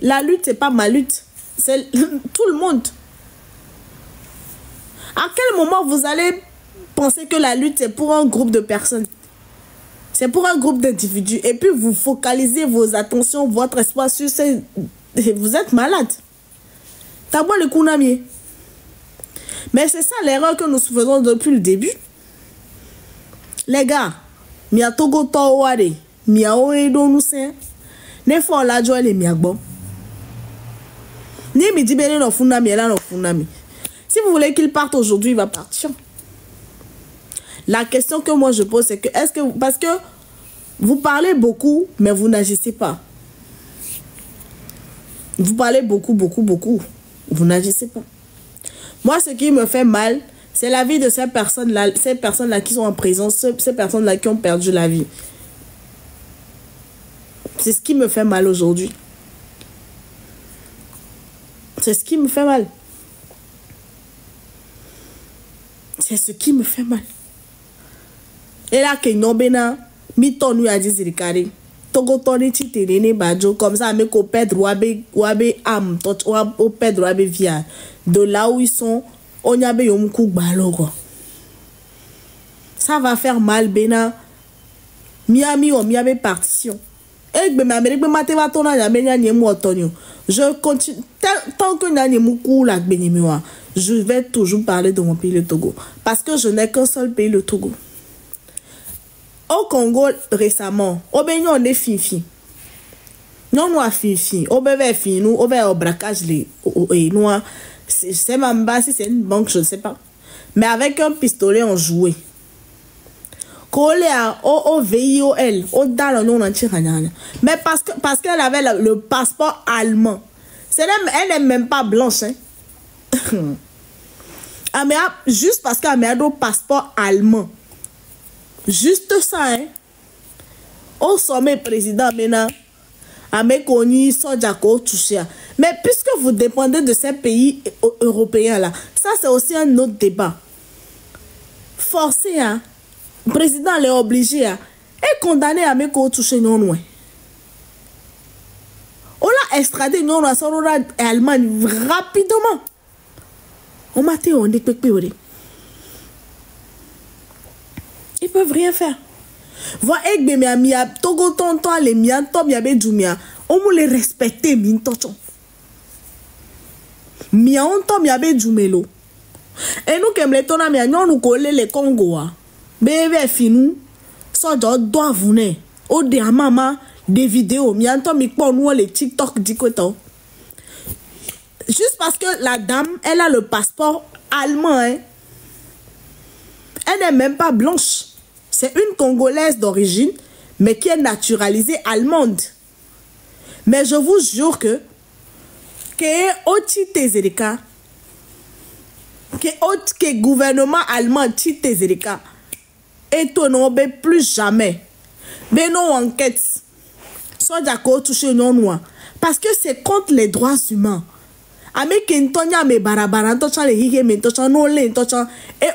la lutte, c'est pas ma lutte. C'est tout le monde. À quel moment vous allez penser que la lutte c'est pour un groupe de personnes? C'est pour un groupe d'individus. Et puis vous focalisez vos attentions, votre espoir sur ces... Vous êtes malade. T'as beau le kunami. Mais c'est ça l'erreur que nous faisons depuis le début. Les gars, mia Togo Tawade, mia Oedo Nusen, ne faut la joie les miagbo. Ni mi dibere no funami, là no funami. Si vous voulez qu'il parte aujourd'hui, il va partir. La question que moi je pose, c'est que, est-ce que, parce que vous parlez beaucoup, mais vous n'agissez pas. Vous parlez beaucoup, vous n'agissez pas. Moi, ce qui me fait mal, c'est la vie de ces personnes-là qui sont en prison, ces personnes-là qui ont perdu la vie. C'est ce qui me fait mal aujourd'hui. C'est ce qui me fait mal. C'est ce qui me fait mal. Et là, que Nobena, mi tonu a dit zirikari. Togo toni ti terene bajo, comme ça, mais qu'on perd wabe am, au perd wabe via. De là où ils sont, on y a yomkou balogo. Ça va faire mal, Bena. Miami ou Miami partition. Et ben m'Amérique ben mateva tona ya benya nyemu otonyo. Je continue tant que n'a nyemu la benimiwa. Je vais toujours parler de mon pays, le Togo. Parce que je n'ai qu'un seul pays, le Togo. Au Congo, récemment, au Bénin, on est fifi. Non, nous, fifi. Au bébé, fi, nous, au bébé, au braquage, nous, c'est même pas si c'est une banque, je ne sais pas. Mais avec un pistolet, on jouait. Collé à au VIOL, au dans le nom entier. Mais parce qu'elle avait le passeport allemand. Elle n'est même pas blanche, hein. Juste parce qu'elle a un passeport allemand. Juste ça, hein. Au sommet président, maintenant, Amekoni, Sojako, touché. Mais puisque vous dépendez de ces pays européens-là, ça c'est aussi un autre débat. Forcé, hein. Le président est obligé, hein. Et condamné à Ameko touché non loin. On l'a extradé non loin, ça aura Allemagne rapidement. On m'a dit, on dit, ils peuvent rien faire. Voir Egbe Mia Togo tonton les miens top yabe jumia. On m'a les respecter min tochon. Mia on top yabe jumelo. Et nous kem les tona mia nous coller les Congoa. Bébé finou. So doit venir. Au de maman des vidéos mia top mi pour nous les TikTok dikoto. Juste parce que la dame elle a le passeport allemand, hein. Elle n'est même pas blanche. C'est une Congolaise d'origine, mais qui est naturalisée allemande. Mais je vous jure que que gouvernement allemand Titezerika et ton plus jamais. Mais non enquête. Soit d'accord toucher non noir. Parce que c'est contre les droits humains. Avec Kentonia me barabara tocha le hige me tocha no le tocha et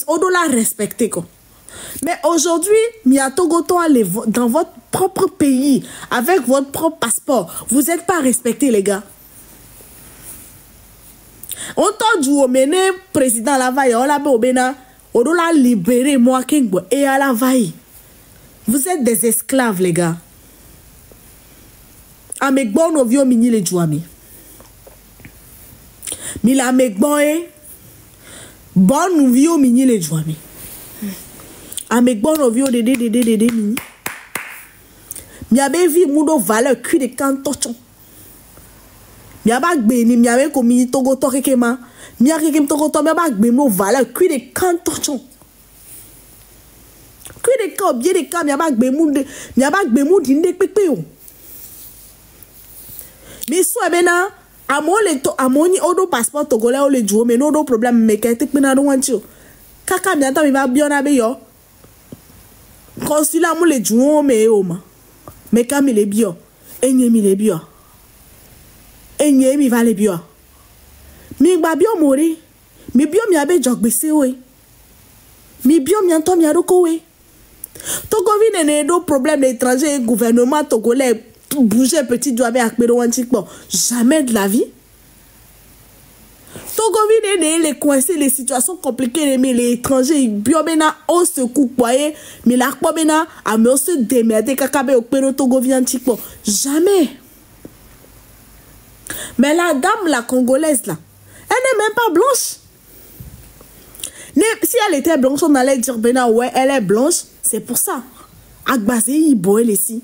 au dollar respecté quoi. Mais aujourd'hui, Miatogoto allez dans votre propre pays avec votre propre passeport. Vous n'êtes pas respectés les gars. On t'a dit au mené président la vaille, on l'a au Bénin, on doit libérer moi Kengbo et à la vaille. Vous êtes des esclaves les gars. Avec bon ovio mini les jouami. Mila avec bon bon ovio mini les jouami. Avec bon ovio de mini. Mi avait vu mudo valeur cul de cantochon. Mi a bag beni mi avait commis togo tokekema. Mi a kekem togo to mi a bag beno valeur cul de cantochon. Cul de can bien de can mi a bag bemou de mi a bag bemou dinde pepeo. Mais soit bena amoni odo passeport togolais o le jouer mais no do problème mais que te pena do wantio. Kaka mi ata mi va bien abe yo. Consulat mo le jouer mais o ma. Mais quand il est bien, enye mi le bien. Enye mi va le bien. Mi ba bien mori. Mi bien mi abe jogbese we. Mi bien mi anto mi aroko we. Togo vine ne do problème d'étranger gouvernement togolais bouger petit doigt avec akpero antikpo. Jamais de la vie. Togo vine ne les coincer les situations compliquées mais les étrangers bien bena au secours poyer mais la quoi bena a me se démerder kakabe au pero Togo vine antikpo. Jamais. Mais la dame la congolaise là, elle n'est même pas blanche. Si elle était blanche, on allait dire bena ouais, elle est blanche, c'est pour ça. Agbase ibo elle ici.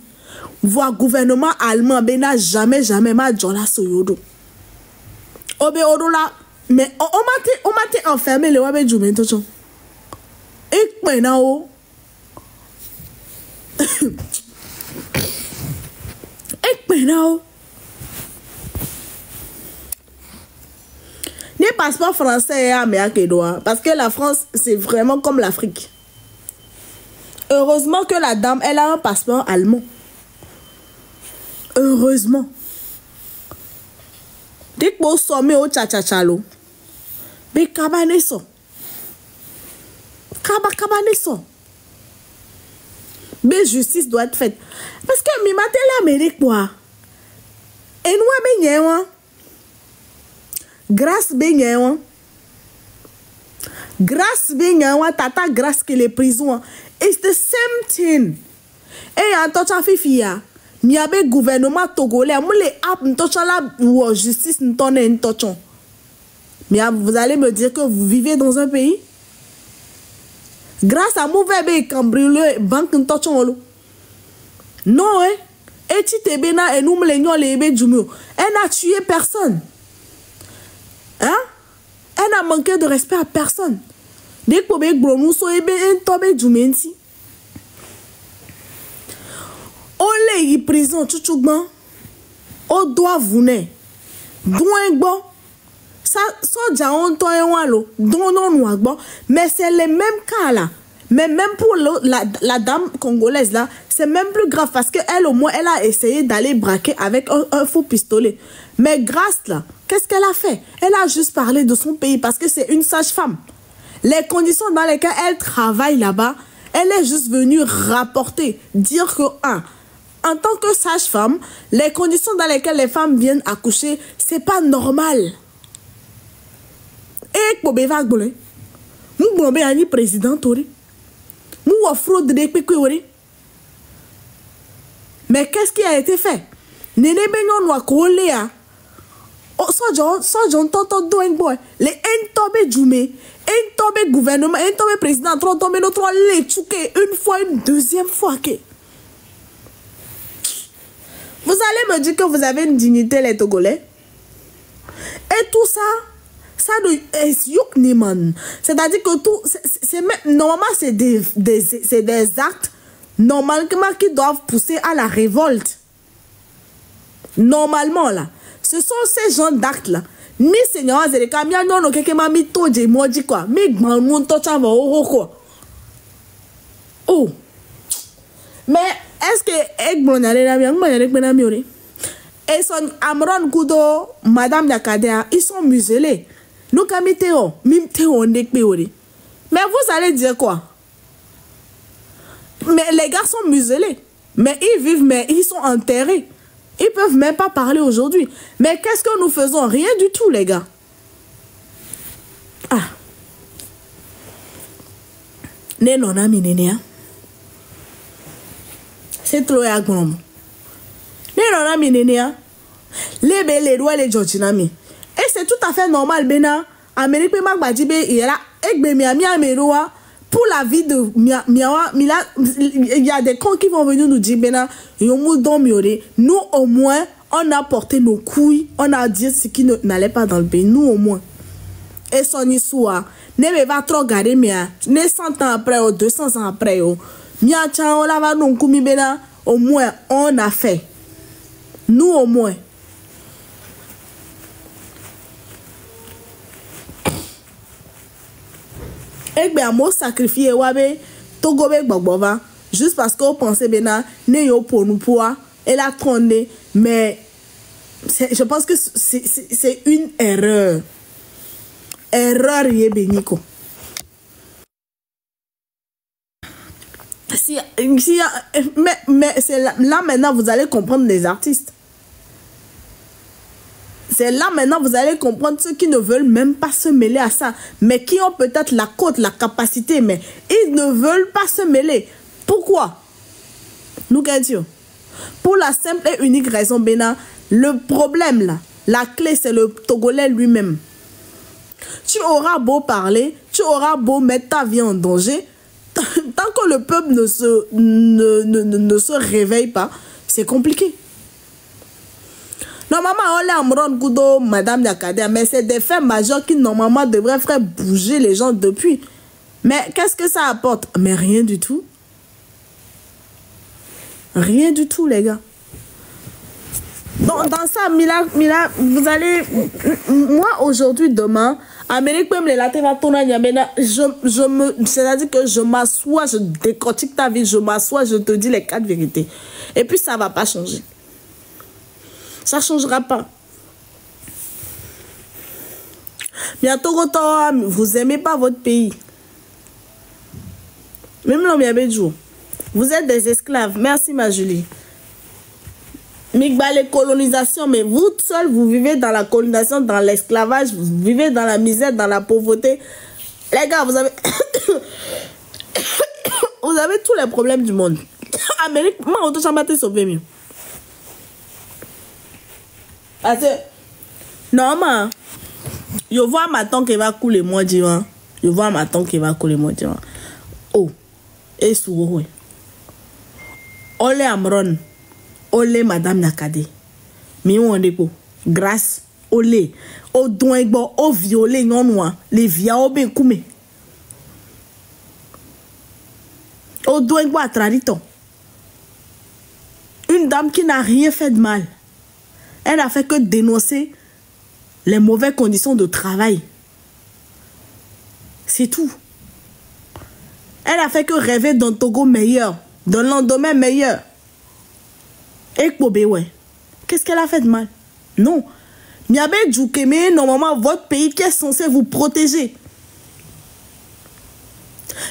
Voir gouvernement allemand bena jamais ma jola soyodo. Obe odo là mais on m'a enfermé le wabe jume tocho. Et maintenant, les passeports français parce que la France, c'est vraiment comme l'Afrique. Heureusement que la dame, elle a un passeport allemand. Heureusement. Dès que vous sommez au tcha-tcha-tchalo, mais kabane so. Kabane so. Mais justice doit être faite. Parce que mi matin l'Amérique, quoi. Et nous, ben grâce ben grâce ben tata grâce que les prisons. It's the same thing. Et en tant que fille, il y a un gouvernement togolais. La justice mais vous allez me dire que vous vivez dans un pays grâce à mauvais cambriolé banque non et tu te bena et nous elle n'a tué personne, hein, elle n'a manqué de respect à personne. Dès que vous nous soyez tombé du menti. Ole y prison chuchugban. O doit vous ne. Douengbo. Ça soja on to enwalo. Don non bon. Mais c'est le même cas là. Mais même pour la dame congolaise là, c'est même plus grave parce que elle au moins elle a essayé d'aller braquer avec un faux pistolet. Mais grâce là, qu'est-ce qu'elle a fait? Elle a juste parlé de son pays parce que c'est une sage-femme. Les conditions dans lesquelles elle travaille là-bas, elle est juste venue rapporter, dire que, en tant que sage-femme, les conditions dans lesquelles les femmes viennent accoucher, c'est pas normal. Et pour béva gbole, nous blombe ani président tori, nous fraude de pékouori. Mais qu'est-ce qui a été fait? Nene benyon wa koléa. Oh, so tonton doing boy, les entombé djoumé. Un tombé gouvernement, un tombé président, trois tombé notre les tchouké une fois, une deuxième fois que. Vous allez me dire que vous avez une dignité les Togolais. Et tout ça, ça est yukniman. C'est-à-dire que tout, normalement c'est des actes normalement qui doivent pousser à la révolte. Normalement là, ce sont ces genres d'actes là. Mi seigneur azereka mi anono keke ma mi toje moji quoi mi gban mu to chava quoi. Oh, mais est-ce que egbonale la mi ngbanale pe na mi ore et son Amron Kudo madame Yakadea ils sont muselés nous kamiteo mi teo ndek pe ore. Mais vous allez dire quoi? Mais les gars sont muselés, mais ils vivent, mais ils sont enterrés. Ils peuvent même pas parler aujourd'hui. Mais qu'est-ce que nous faisons? Rien du tout, les gars. Ah. C'est trop agrom. Les doigts les Georginami. Et c'est tout à fait normal, Bena. Amérique, il y a pour la vie de Miawa, il y a des cons qui vont venir nous dire, Bena, nous au moins, on a porté nos couilles, on a dit ce qui n'allait pas dans le pays, nous au moins. Et son histoire, ne va trop garder, mais ne 100 ans après ou 200 ans après, Mia Chan, on va nous couper, Bena, au moins, on a fait. Nous au moins. Et bien, moi, sacrifier, wabe, togobe, gbogbo, juste parce qu'on pensait, bena, ne yo pour nous poids, elle a trôné, mais je pense que c'est une erreur. Erreur, yé bénico. Mais c'est là maintenant, vous allez comprendre les artistes. C'est là maintenant vous allez comprendre ceux qui ne veulent même pas se mêler à ça, mais qui ont peut-être la cote, la capacité, mais ils ne veulent pas se mêler. Pourquoi? Nous gagnons. Pour la simple et unique raison, Bena, le problème là, la clé c'est le Togolais lui-même. Tu auras beau parler, tu auras beau mettre ta vie en danger, tant que le peuple ne se réveille pas, c'est compliqué. Normalement, on est Amron Kudo, madame Yakadea, mais c'est des faits majeurs qui normalement devraient faire bouger les gens depuis. Mais qu'est-ce que ça apporte? Mais rien du tout. Rien du tout, les gars. Dans ça, Mila, vous allez... Moi, aujourd'hui, demain, Amérique même les latés va tourner, c'est-à-dire que je m'assois, je décortique ta vie, je m'assois, je te dis les 4 vérités. Et puis, ça va pas changer. Ça changera pas. Bientôt, vous aimez pas votre pays. Même l'homme jour. Vous êtes des esclaves. Merci, ma Julie. Les colonisations, mais vous seul, vous vivez dans la colonisation, dans l'esclavage, vous vivez dans la misère, dans la pauvreté. Les gars, vous avez... vous avez tous les problèmes du monde. Amérique, moi, on te chambre sauvé mieux. Parce que, normalement, je vois ma tante qui va couler moi, divan. Je vois ma tante qui va couler moi, divan. Oh, et sourd, Ole Amron. Olé madame Nakade. Mi on depo. Grâce olé. O don egbo o violé non noir. Les via o ben kume. O don egbo a traditon. Une dame qui n'a rien fait de mal. Elle a fait que dénoncer les mauvaises conditions de travail. C'est tout. Elle a fait que rêver d'un Togo meilleur. D'un lendemain meilleur. Et qu'est-ce qu'elle a fait de mal? Non. Miabe Djoukeme, normalement, votre pays qui est censé vous protéger.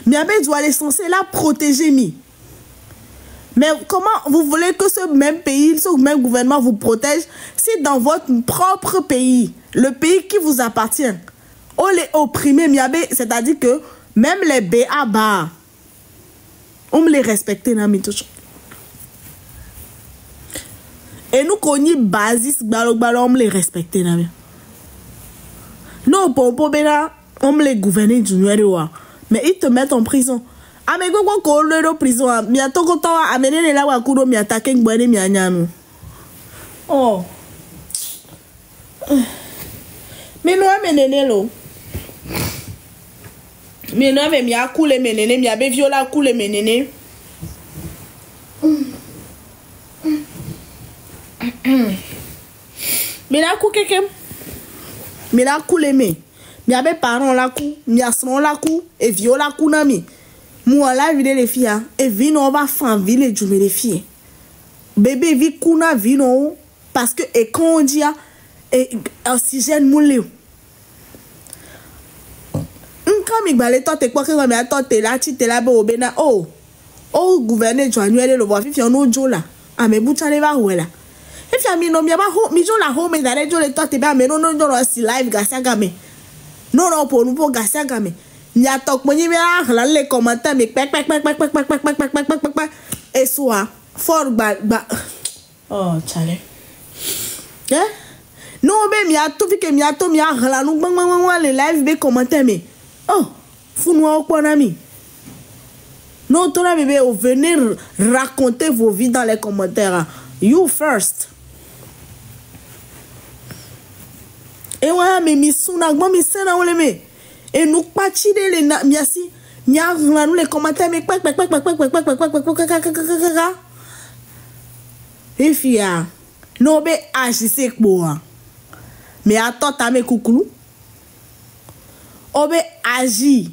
Miabe doit être censé la protéger, mi. Mais comment vous voulez que ce même pays, ce même gouvernement vous protège si dans votre propre pays, le pays qui vous appartient, on les opprime, miabe, c'est-à-dire que même les BABA, on les respecte, nami toujours. Et nous connaissons basis, on les respecte. Non, pour on les gouverner du numéro. Mais ils te mettent en prison. Ah, mais quand on est en prison, il y a tout le temps à amener là où on a attaqué un bonnet, oh. Mais nous, amenez l'eau. Mais nous, il y a coulé, mais il y a viola coulé, mais mais la cou quelqu'un mais la cou les mais mi abe parents la cou mi asron la cou et viola cou nami moi la vie les filles et vino on va faire ville du les filles bébé vi kuna vino parce que et quand on dit et oxygène moulé quand mi balé toi t'es quoi que mais toi t'es là tu t'es là au bena oh gouverner Joannuel le voir fi on ojo là ah mais bouchale va où là. If you mean no mi aba mi jo la home that jo le talk about me no si live gasaga me no pour nous pour gasaga me ni atok mo ni mi la les commentaires me pek et soit for ba oh chale non be mi a tout fi que mi a to mi a la nous bang les live be commentaire me oh fou nous quoi ami non toi bébé venir raconter vos vies dans les commentaires you first. Et ouais, mais mi souna, moi mi sena ou le me. Et nous pas tirer les miasi, nia nous les commentaires mais et fia, non be agissez quoi. Mais attends ta me coucou. Obe agi.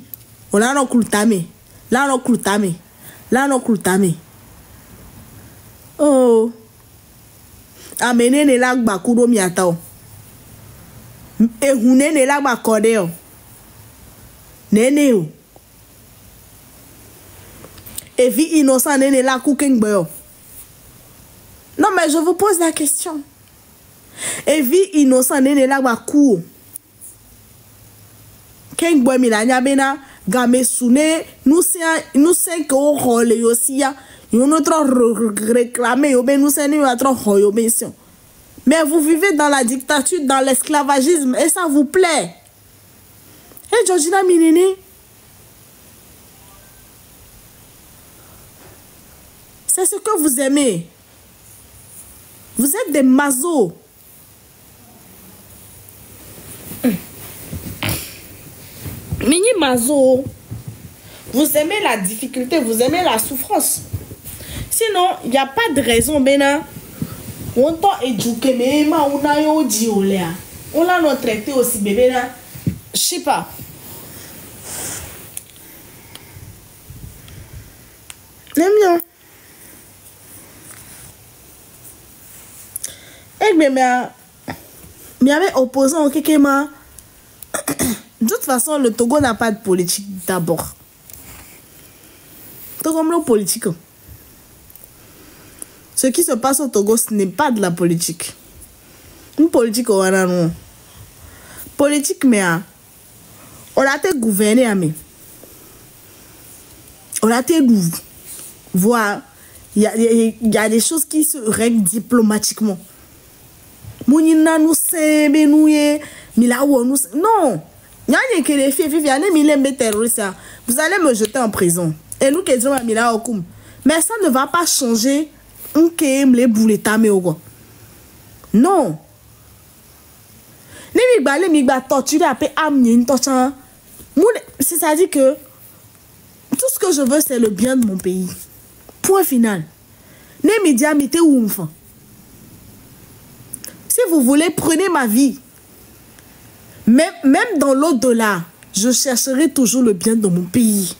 On a no kultame. Là no kultame. Là no kultame. Oh. Amener les lacs bakuro miatao. Et vous n'êtes là bas cordéo. Nénéo. Et vie innocent n'est là cooking boy. Non mais je vous pose la question. Et vie innocent n'est là bas cour. King boy milania bena game sune nous c'est que on rôle aussi ya. Nous notre réclamer yo ben nous c'est nous notre royo mission. Mais vous vivez dans la dictature, dans l'esclavagisme, et ça vous plaît. Et Georgina Minini, c'est ce que vous aimez. Vous êtes des mazos. Mini mazo. Vous aimez la difficulté, vous aimez la souffrance. Sinon, il n'y a pas de raison, Bena. On t'a éduqué, mais on a eu dit, on l'a traité aussi, bébé, là. Je sais pas. J'aime bien. Eh bien, mais avec opposant au Kekema. De toute façon, le Togo n'a pas de politique d'abord. Togo n'a pas de politique. Ce qui se passe au Togo, ce n'est pas de la politique. Une politique, on a non. Politique, mais on a été gouverné, mais on a été voir. Il y a des choses qui se règlent diplomatiquement. Mounina nous sait, benouye, milawo nous. Non. Il y a que les filles, vous allez me jeter en prison. Et nous qui disons à Milawo Koum. Mais ça ne va pas changer. On aime les boulets tamé ou quoi. Non. Les migba torturés après amener torture. C'est-à-dire que tout ce que je veux, c'est le bien de mon pays. Point final. Les médias mettez où enfant. Si vous voulez, prenez ma vie. Même dans l'au-delà, je chercherai toujours le bien de mon pays.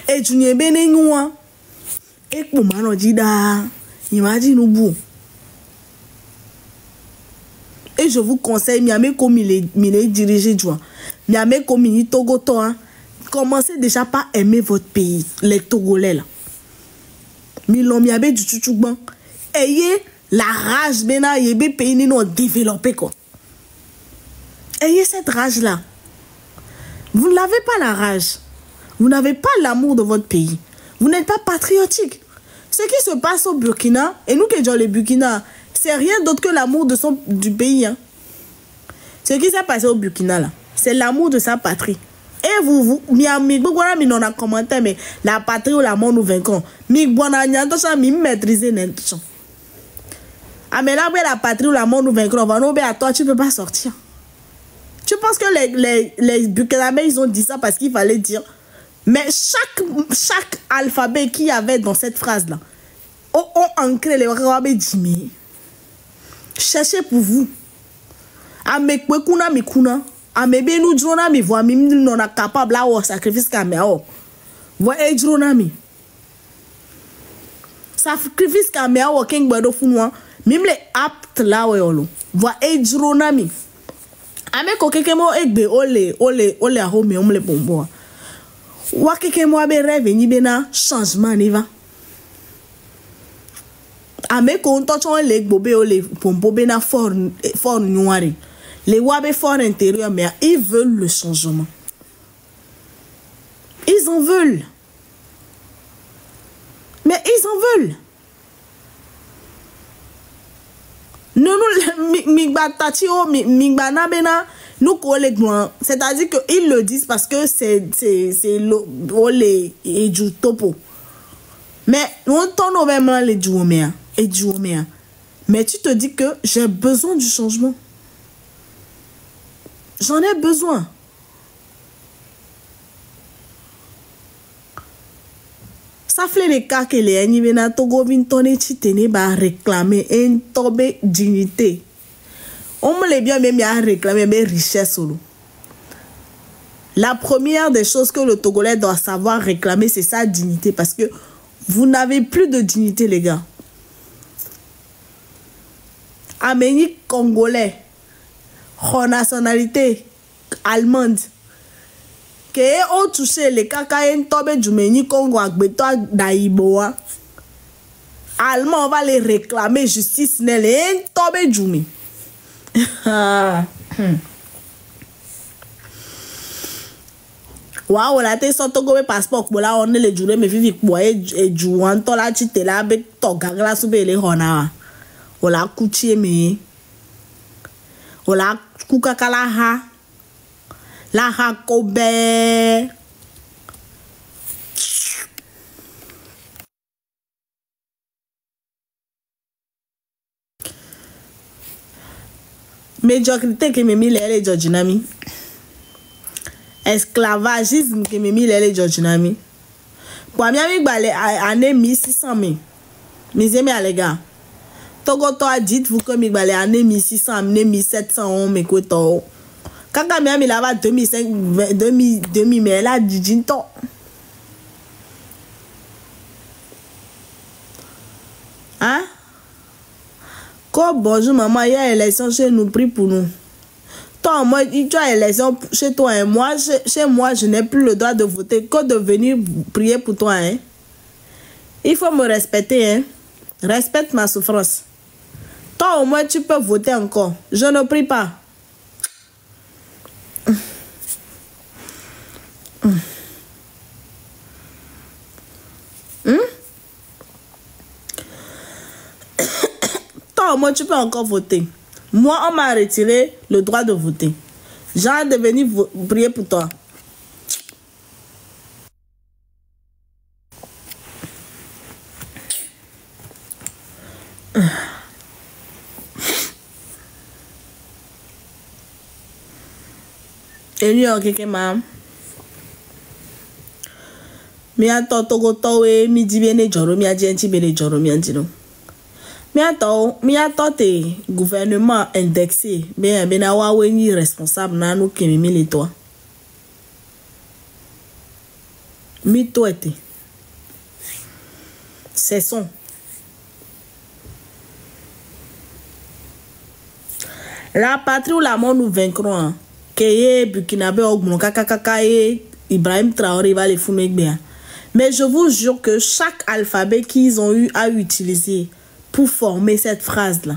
Et tu n'es pas né nous. Et pour moi, imagine au bout. Et je vous conseille, miame comme il est dirigé, miame comme il est Togo, commencez déjà par aimer votre pays, les Togolais là. Milon miabe du chuchukban. Ayez la rage, maintenant, il y a des pays qui ont développé quoi. Ayez cette rage là. Vous n'avez pas la rage. Vous n'avez pas l'amour de votre pays. Vous n'êtes pas patriotique. Ce qui se passe au Burkina, et nous qui sommes les Burkina, c'est rien d'autre que l'amour du pays. Hein. Ce qui s'est passé au Burkina, là, c'est l'amour de sa patrie. Et vous, on a commenté, mais la patrie ou la mort nous vaincrons. Ah, mais là, la patrie ou la mort nous vaincront. À toi, tu ne peux pas sortir. Tu penses que les Burkinabés, ils ont dit ça parce qu'il fallait dire. Mais chaque alphabet qu'il y avait dans cette phrase-là, ont ancré les Wakawabe Jimmy. Cherchez pour vous. Amekwekuna mikuna. Amebe nous drona mi voix mi non capable là au sacrifice caméo. Voix drona mi. Sacrifice caméo king bodo funwa. Mim le apte là au voix drona mi. Ame ko kekemo egbe ole a home on le bombo. Wa kekemo abe revenu bena changement ni va. Ame ko ntochon le gbobe ole pombo bena fort noir. Les Wabé fort intérieur, mais ils veulent le changement. Ils en veulent. Mais ils en veulent. C'est-à-dire qu'ils le disent parce que c'est le et du topo. Mais on tourne vraiment les jouoméens et jouoméens. Mais tu te dis que j'ai besoin du changement. J'en ai besoin. Ça fait les cas que les Nibena Togo Vintone Chitene va réclamer une tobe dignité. On me l'a bien même à réclamer mes richesses. La première des choses que le Togolais doit savoir réclamer, c'est sa dignité. Parce que vous n'avez plus de dignité, les gars. Améni Congolais. Nationalité allemande que ont touché les cacaïens tombés du Meni Congo à Bétoa d'Aïboa. Allemand va les réclamer justice n'est tombé du Meni. Waouh, la tête sont tombé passeport pour là on est les jours mais vivi pour et jouant toi là tu t'es là avec ton gagla sous les hona. On l'a coutier mais Ola kukakalaha laha kobe médiocrité que me mille les Georginami esclavagisme que mimi les Georginami. Pour miami balé année 1600 mais mes amis les gars. Togo toi dites-vous que mi balé année 1600 année 1700 mais quoi toi. Quand miami là-bas 2005 2000 mais là dit to. Hein? Quand bonjour maman, il y a élection chez nous, prie pour nous. Toi, moi, tu as élection chez toi et moi, chez moi, je n'ai plus le droit de voter que de venir prier pour toi. Hein? Il faut me respecter. Hein? Respecte ma souffrance. Toi, au moins, tu peux voter encore. Je ne prie pas. Toi, au moins, tu peux encore voter. Moi, on m'a retiré le droit de voter. J'ai hâte de venir prier pour toi. Et lui, ok, ma. Mia togo towe mi di bene joro mi agenti bene joro mi andino. Mia to te gouvernement indexé ben na wa weni responsable na no ke mi le toi. Mi to ete. C'est son. La patrie ou la mort nous vaincrons. Keye Burkinabé Ogmon Kakaka Ibrahim Traoré va les foutre. Mais je vous jure que chaque alphabet qu'ils ont eu à utiliser pour former cette phrase-là,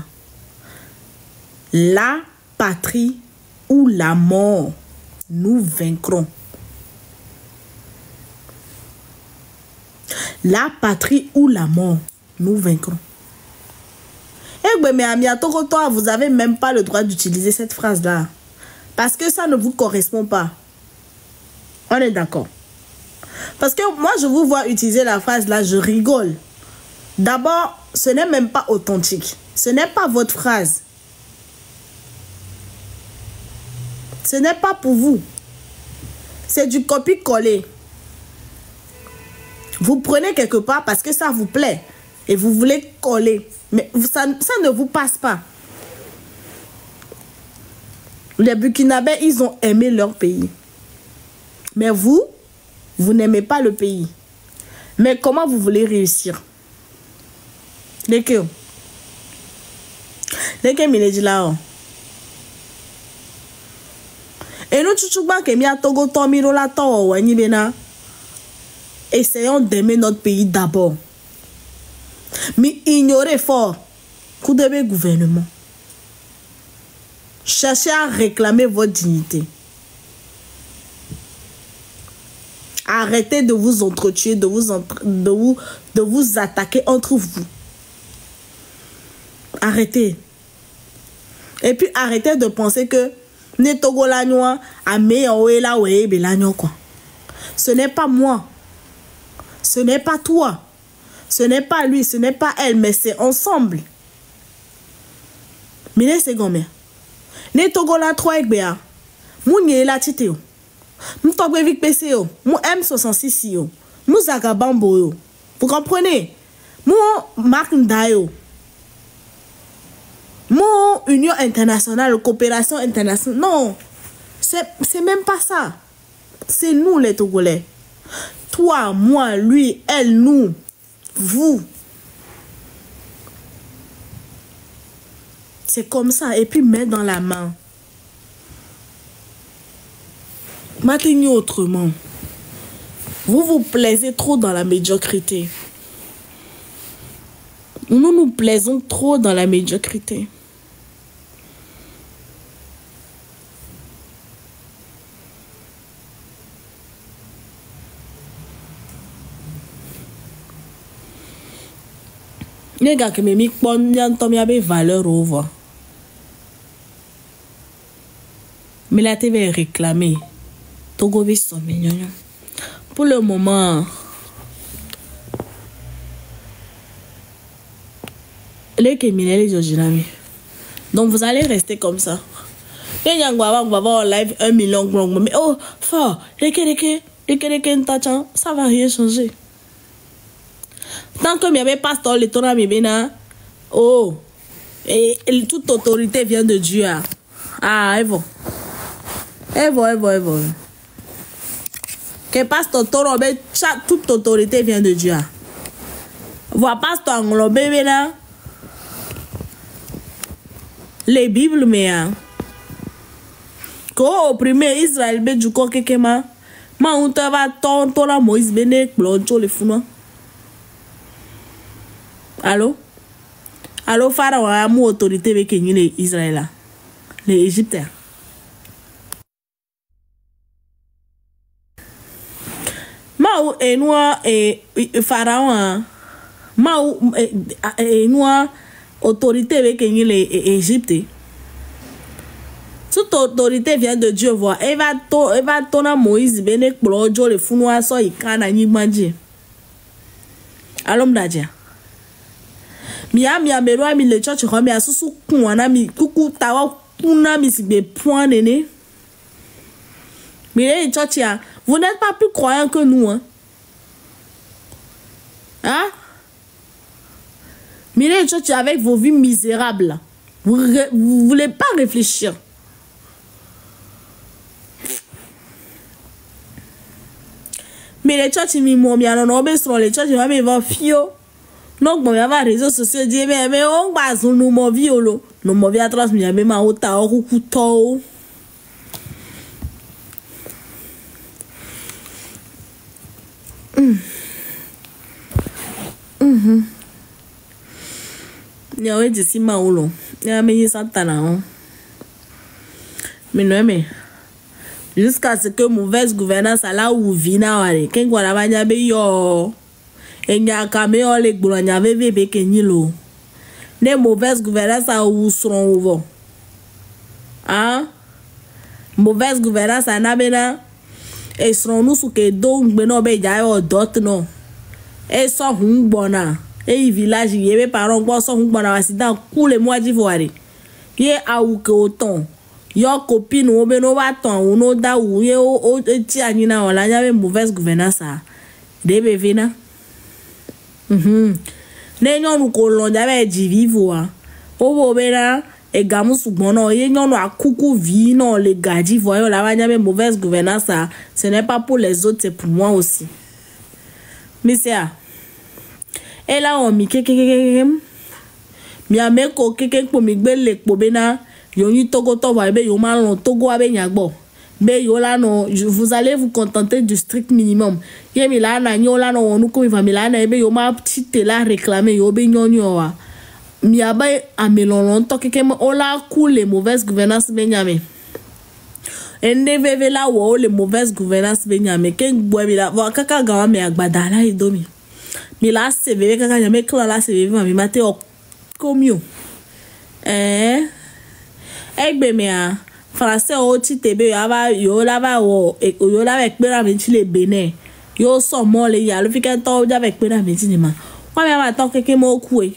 la patrie ou la mort, nous vaincrons. La patrie ou la mort, nous vaincrons. Eh bien, mais Amia Tokotoa, vous n'avez même pas le droit d'utiliser cette phrase-là. Parce que ça ne vous correspond pas. On est d'accord. Parce que moi, je vous vois utiliser la phrase là, je rigole. D'abord, ce n'est même pas authentique. Ce n'est pas votre phrase. Ce n'est pas pour vous. C'est du copier-coller. Vous prenez quelque part parce que ça vous plaît. Et vous voulez coller. Mais ça ne vous passe pas. Les Burkinabés, ils ont aimé leur pays. Mais vous n'aimez pas le pays. Mais comment vous voulez réussir? Lesquels me dit là. Et nous, Togo, essayons d'aimer notre pays d'abord. Mais ignorez fort coup de gouvernement. Cherchez à réclamer votre dignité. Arrêtez de vous entretuer, de vous attaquer entre vous. Arrêtez. Et puis arrêtez de penser que ce n'est pas moi. Ce n'est pas toi. Ce n'est pas lui, ce n'est pas elle, mais c'est ensemble. Mais c'est combien? Ne togola 3 ekbea. Mounye la titeo. Mou togwe vik pese yo. Mou M66 yo. Mou Zagabambo yo. Vous comprenez? Mou Mark Ndayo. Mou Union internationale, coopération internationale. Non. C'est même pas ça. C'est nous les Togolais. Toi, moi, lui, elle, nous. Vous. C'est comme ça. Et puis, mettre dans la main. Maintenez autrement. Vous vous plaisez trop dans la médiocrité. Nous nous plaisons trop dans la médiocrité. Les gars qui me mis valeur au revoir. Mais la TV est réclamée. Togo sont mignons. Pour le moment, les Kéminés, les Georginami. Donc vous allez rester comme ça. Et Yangwa va avoir en live 1 million. Mais oh, fort, ça va rien changer. Tant que il y avait pasteur, le tonnerre, oh, et toute autorité vient de Dieu. Ah, Evo. Que pasteur Toro, toute autorité vient de Dieu. Voir pasteur englobé là. Les Bibles, mais quand opprimé Israël, du corps quelque ma on te va ton la Moïse bene blonjo le fou. Allô Pharaon a mon autorité avec les Israéliens, les Égyptiens. Mao et noir et Pharaon Mao et noir autorité avec les Égyptiens. Toute autorité vient de Dieu voir. Eva tona Moïse benek blonjo le fou noir so ikana ni manje. Alom dadia. Mia merwa mi le church ko mi asusu kunwana mi kuku tawa kuna mi sibe point nene. Mais church ya, vous n'êtes pas plus croyants que nous hein. Hein? Mirez church avec vos vies misérables. Vous voulez pas réfléchir. Mais les church mi mo mi anon obe sur les church mi va fio. Donc bon, il y a des réseaux sociaux dit mais on base nous mo violo. Nous mo via trans mi abe ma ota o kuto. Il y a des si maoulo. Il y a des satana. Mais non mais jusqu'à ce que mauvaise gouvernance à là où vina wale. Quand on a vanya be yo. Enya kame yo le gbulanya veve be kenyilo. Ne mauvaise gouvernance à où seront ouvo. Hein? Mauvaise gouvernance à nabena. Et seront nous sous que donc beno be jayo dot non. Et so hungbona. Et village yebe parents quoi so hungbona wasida coule moi d'ivoire. Ye a ou que autant. Yo copine ou beno va ton ou no da ou ye o ti anina wala nya mauvaise gouvernance a. Debe vena. Ne nyonu ko lonja be jivivo a. O bo bena e gamu sugbona ye nyonu akuku vi non le gaji voyo la nya mauvaise gouvernance a. Ce n'est pas pour les autres, c'est pour moi aussi. Mais c'est à. Et là on mi mi ameko keke po mi gbele po bena yoni togo to va be yo malon togo abe nyagbo be yo la no vous allez vous contenter du strict minimum ye mi la na nyo la no onu ko mi va mi la na be yo ma petite la réclamer yo be nyonyo wa mi abe amelon to keke o la cool les mauvaises gouvernance be nyame ende veve la wo les mauvaises gouvernance be nyame ken boy mi la wa kaka gawa me agbada la idomi mi la se veve kaka nyame kla la se veve mi mate o komio egbe me a français o ti tebe yo lava wo yo lava ekpera mi ti le bene yo so mo le ya lo fi ke to ja avec ekpera mi ti ni ma wa me ma to keke mo ku e.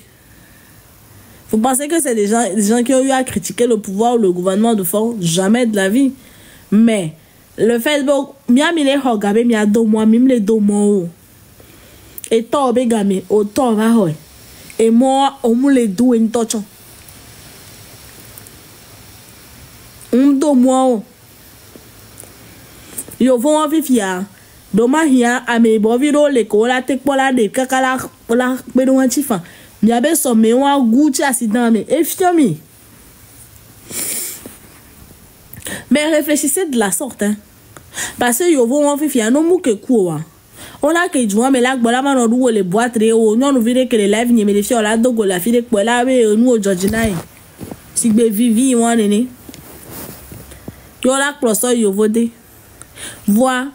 Vous pensez que c'est des gens qui ont eu à critiquer le pouvoir ou le gouvernement de force? Jamais de la vie. Mais le Facebook mia mi le hogabe mi a do moi mi le do mo et to be game o to va ho et moi o mu le do en tocho do moi yo vont vivia do ma hia ame bo viro le ko la tek pola de kakala pola be do antifa mi abe so me wa guti accident me e fiomi. Mais réfléchissez de la sorte hein. Parce que yo vont vivia no mu ke kuwa. On a que joie mais là bola ma no du le boîte re o non nous vire que les live ni me le fio la dogo la fille ko la be nous o Georgina si be vivi wan nene yo la closo yo vote vois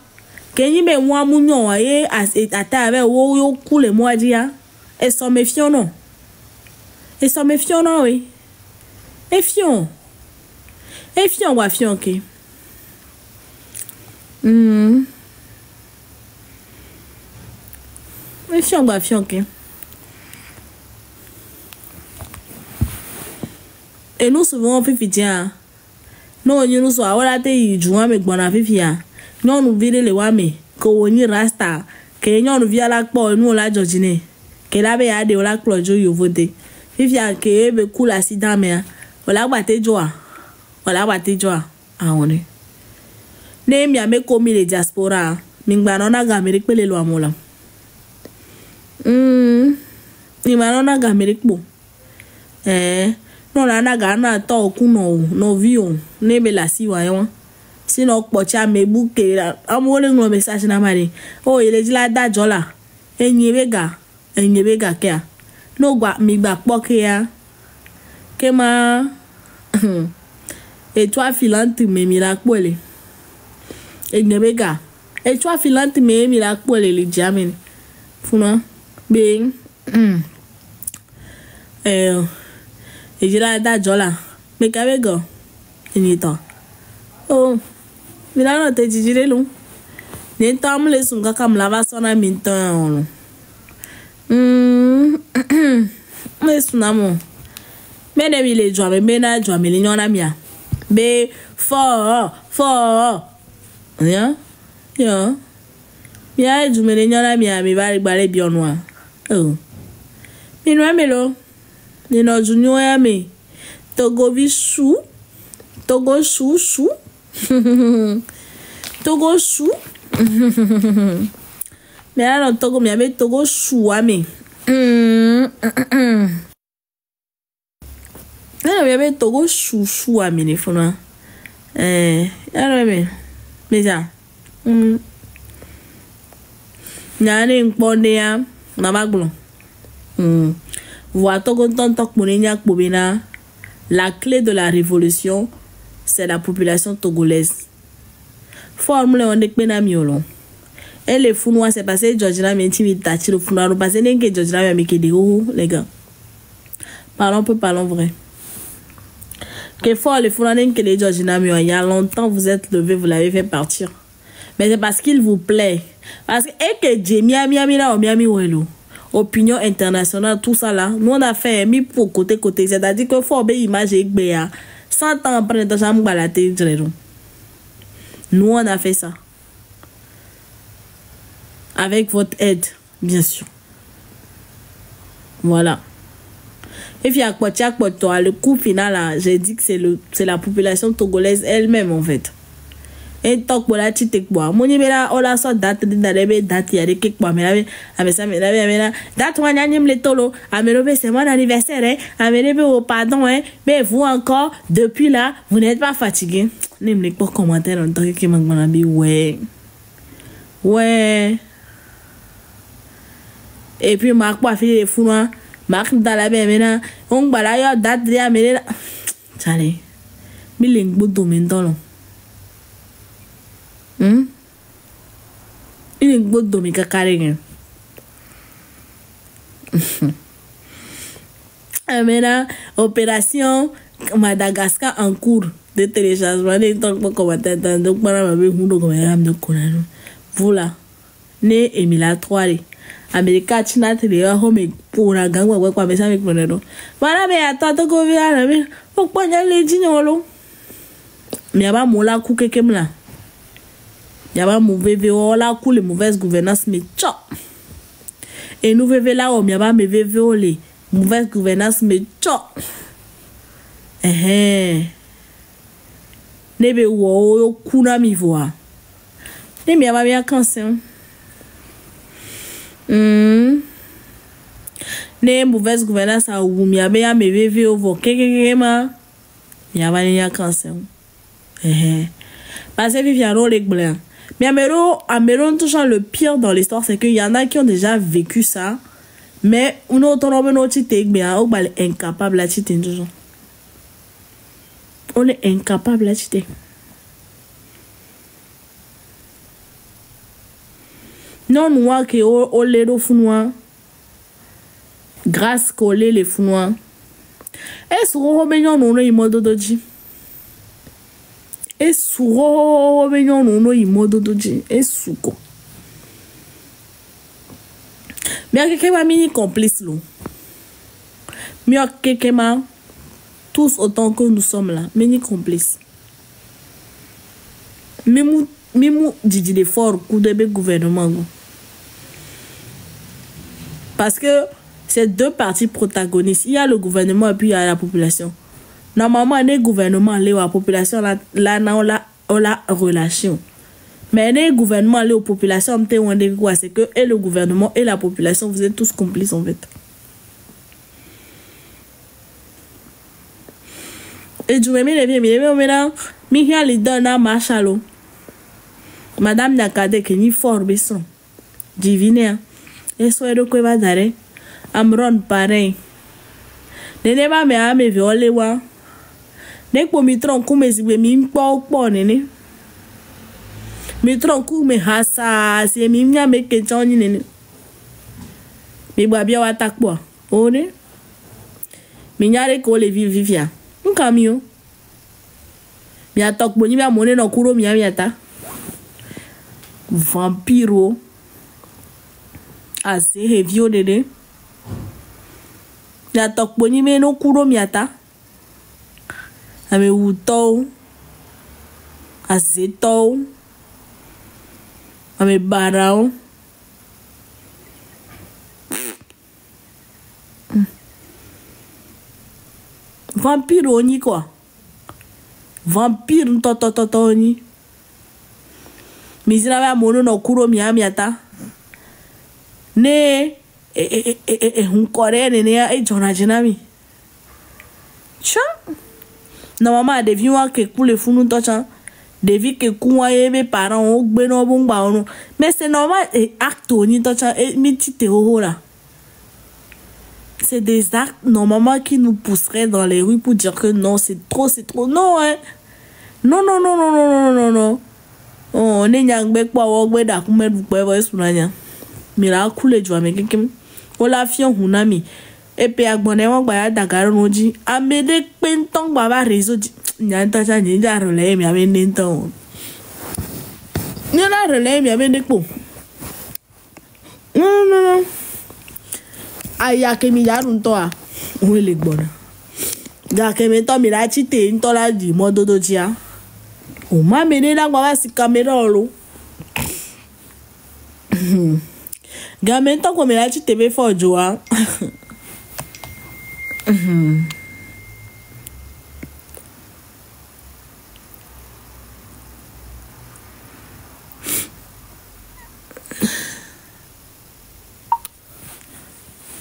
que ni be moi munyo wa ye ata avec wo yo coule moi dia et so méfiant non oui et fion wa fion ke et fion wa fion ke. Et nous souvent on fait dire No, you know, so I will tell you, Juame Bonavivia. No, no, vide le wame. Ko ni rasta. Ke nyon via la po, no la Georgine. Ke la be ade o la clojo yo vote. Vivia ke be cool accident me. Wala bate joa. Wala bate joa. Ah, on est. Ne mi ame komi le diaspora. Mingba nona ga Amerik pele lo amola. Ni manona ga Amerik bo. No na ga na to kuno no vio ne be la si wa yon. Sino pocha me buke amole ngo message na mari. Oh ile jila da jola. Enyebega ke. No gba mi gba poke ya. Ke ma et toi filante me miracle. Enyebega. Et toi filante me miracle le jamen. Funa be et je la da jola. Me kabego. Enito. Oh. Mira no te jijire lu. Ni tam le sunga kam lava sona minton. Me sunamo. Me ne bi le jwa me na jwa me le nyona mia. Be for. Ya? Ya. Mia ju me le nyona mia me bari gbare bi onwa. Oh. Mi no amelo. Ni no junyo ya me. Togo vi su. Togo su. Togo su. Mais alors Togo mi ame Togo su ame. Alors mi ame Togo su ame ni fona. Alors mais ça. Nyane nkponde ya na magblon. Voir Togo tontok monenya kbobina. La clé de la révolution, c'est la population togolaise. Formule on est pena miolo. Et les Founois, c'est passé Georgina Mentimi Tachi le Founois, nous passons que Georgina Mekede les gars. Parlons vrai. Que fort les Founois que les Georgina il y a longtemps vous êtes levé, vous l'avez fait partir. Mais c'est parce qu'il vous plaît. Parce que et que Miami là au Miami Welo. Opinion internationale, tout ça là, nous on a fait mis pour côté, c'est-à-dire que faut obéir image et béa. 100 ans après, nous on a fait ça. Avec votre aide, bien sûr. Voilà. Et puis à quoi le coup final là, j'ai dit que c'est la population togolaise elle-même en fait. Et tant que la petite quoi, mon numéro on la sort date date ya de quelque quoi mais ça mais date on a le tolo amérobe c'est mon anniversaire amérobe au pardon mais vous encore depuis là vous n'êtes pas fatigué n'aimez pas commentaire en tant que m'a dit ouais et puis Marc quoi fait les fous Marc dans la maintenant on balaya date ya mais allez biling boudou maintenant. Il est beau Dominica Carré. Maintenant, opération Madagascar en cours de téléchargement. Voilà. Né Emila Troire. America China télé home pour la gang ou quoi mais ça avec mon nom. Voilà mais attends que vient mais pourquoi y a les dignolo. Mais aba mola ku kekemla. Yaba mauvais VO là coule mauvaise gouvernance mais tcha. Et nous vivons là où yaba me VO les mauvaise gouvernance mais tcha. Nebe wo yo kuna mi voa. Ne mi yaba bien cancer. Ne mauvaise gouvernance a ou mi yaba me VO vo kekema. Yaba bien cancer. Parce que Viviano les blancs. Mais Améron toujours le pire dans l'histoire, c'est qu'il y en a qui ont déjà vécu ça. Mais on a incapable à chiter toujours. On est incapable à chiter. Non, nous voyons que on les founois. Grâce qu'on les founois. Est-ce qu'on a un mode de et souro benyo no imodo doji et suko mais quelqu'un mini complice lo mais quelqu'un tous autant que nous sommes là mini complice Mimou dit l'effort coup de gouvernement. Parce que c'est deux parties protagonistes. Il y a le gouvernement et puis il y a la population. Normalement, les gouvernements, la population, là, on la relation. Mais les gouvernements, les populations, c'est que et le gouvernement et la population, vous êtes tous complices en fait. Et je me dis, maintenant, Michel est dans la marchalo. Madame Nakade, qui est fort, besson. Divine, et soit de quoi va d'aller. Amron pareil. Nene ba me ame viole wa. Nek po mitron ku me zibe mi mpo nene. Mitron ku me hasa si mi nya me kenchoni nene. Mi bwa bia wa takpo. One. Mi nyare ko le vivia. Nkamio. Mi atok boni mi amone no kuro mi amiata. Vampiro. Ase hevio dede. Ya tok boni me no kuro miata. Ame utou. Azetou. Ame barao. Vampire oni quoi. Vampire ntotototo oni. Mizina ba mono no kuro miata. Ne un coréen ne John Jinami. Cha. Normalement des vieux que coule funu tocha. Des vieux que kouaye mes parents au beno bomba ono. Mais c'est normal et acte ni tocha et mitite ho là. C'est des actes normalement qui nous pousseraient dans les rues pour dire que non, c'est trop. Non hein. Non. Oh, ne nyangbe kwa wogbe da kume dukwe wa sunanya. Mira coule du amekem. Ola fion hunami. Et puis agbone won gba Dakar noji. Amede penton baba réseau nyanta cha nyinja relay mi amene nton. Nyana relay mi amene ko. Non. Aya ke mi yarun to a. O le gbona. Ja ke me to mi la chite ntola di mododo jia. O ma mene na gba si camera lo. Gamin tant qu'on me l'a dit TV fort Joa.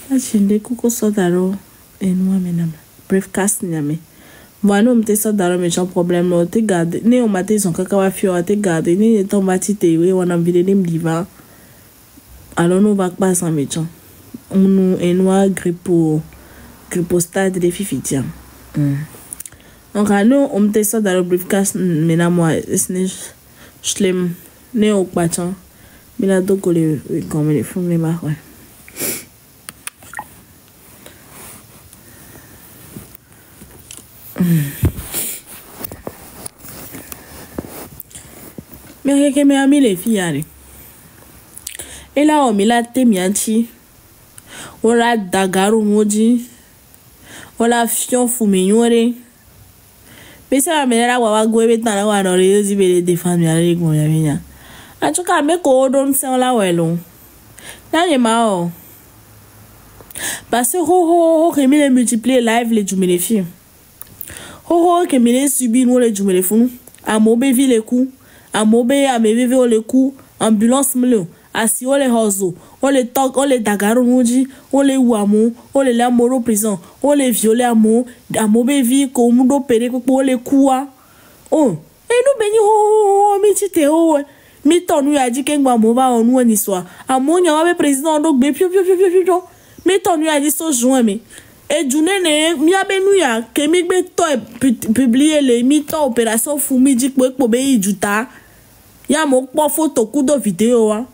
Achinde kuko sodaro enwa menam. Briefcast nyame. Voilà, on te sodaro mais j'ai problème là, te garde. Ne on m'a dit son kaka wa fio, te garde. Ni ton bati te we on a envie de me diva. Alors nous va pas sans méchant. On nous envoie grippostade des fifitiens. Donc à nous on te ça dans le briefcast mais na moi c'est schlimm ne au patron mais là donc les comme les font les marques. Mais que mes amis les filles allez. Et là, on m'a te mianti. On l'a dagaru moji. On l'a fion fumignore. Mais ça m'a l'air d'avoir goué dans la voie dans les yeux de défendre les gouvernements. En tout cas, mes coordonnées sont là où elles ont. Là, il m'a oh. Parce que que me les multiplier live les jumelefis. Que me les subir nous les jumelefous. À mobé vie les coups. À mobé à me vivre les coups. Ambulance me asi on les hozo, on les toque, on les dagarounji, on les ouamo, on les lamoro prison, on les viole à vie comme nous opérer pour les coups. Oh, et nous béni oh, mitite oh, miton nous a dit qu'un mova on nous ni soit. À mon y'a président donc pio. Miton nous a dit so joint mais. Et journée ne mi abenuya que mi beto publier les miton opération fumi dit pour béi juta. Ya mo po photo coup de vidéo hein.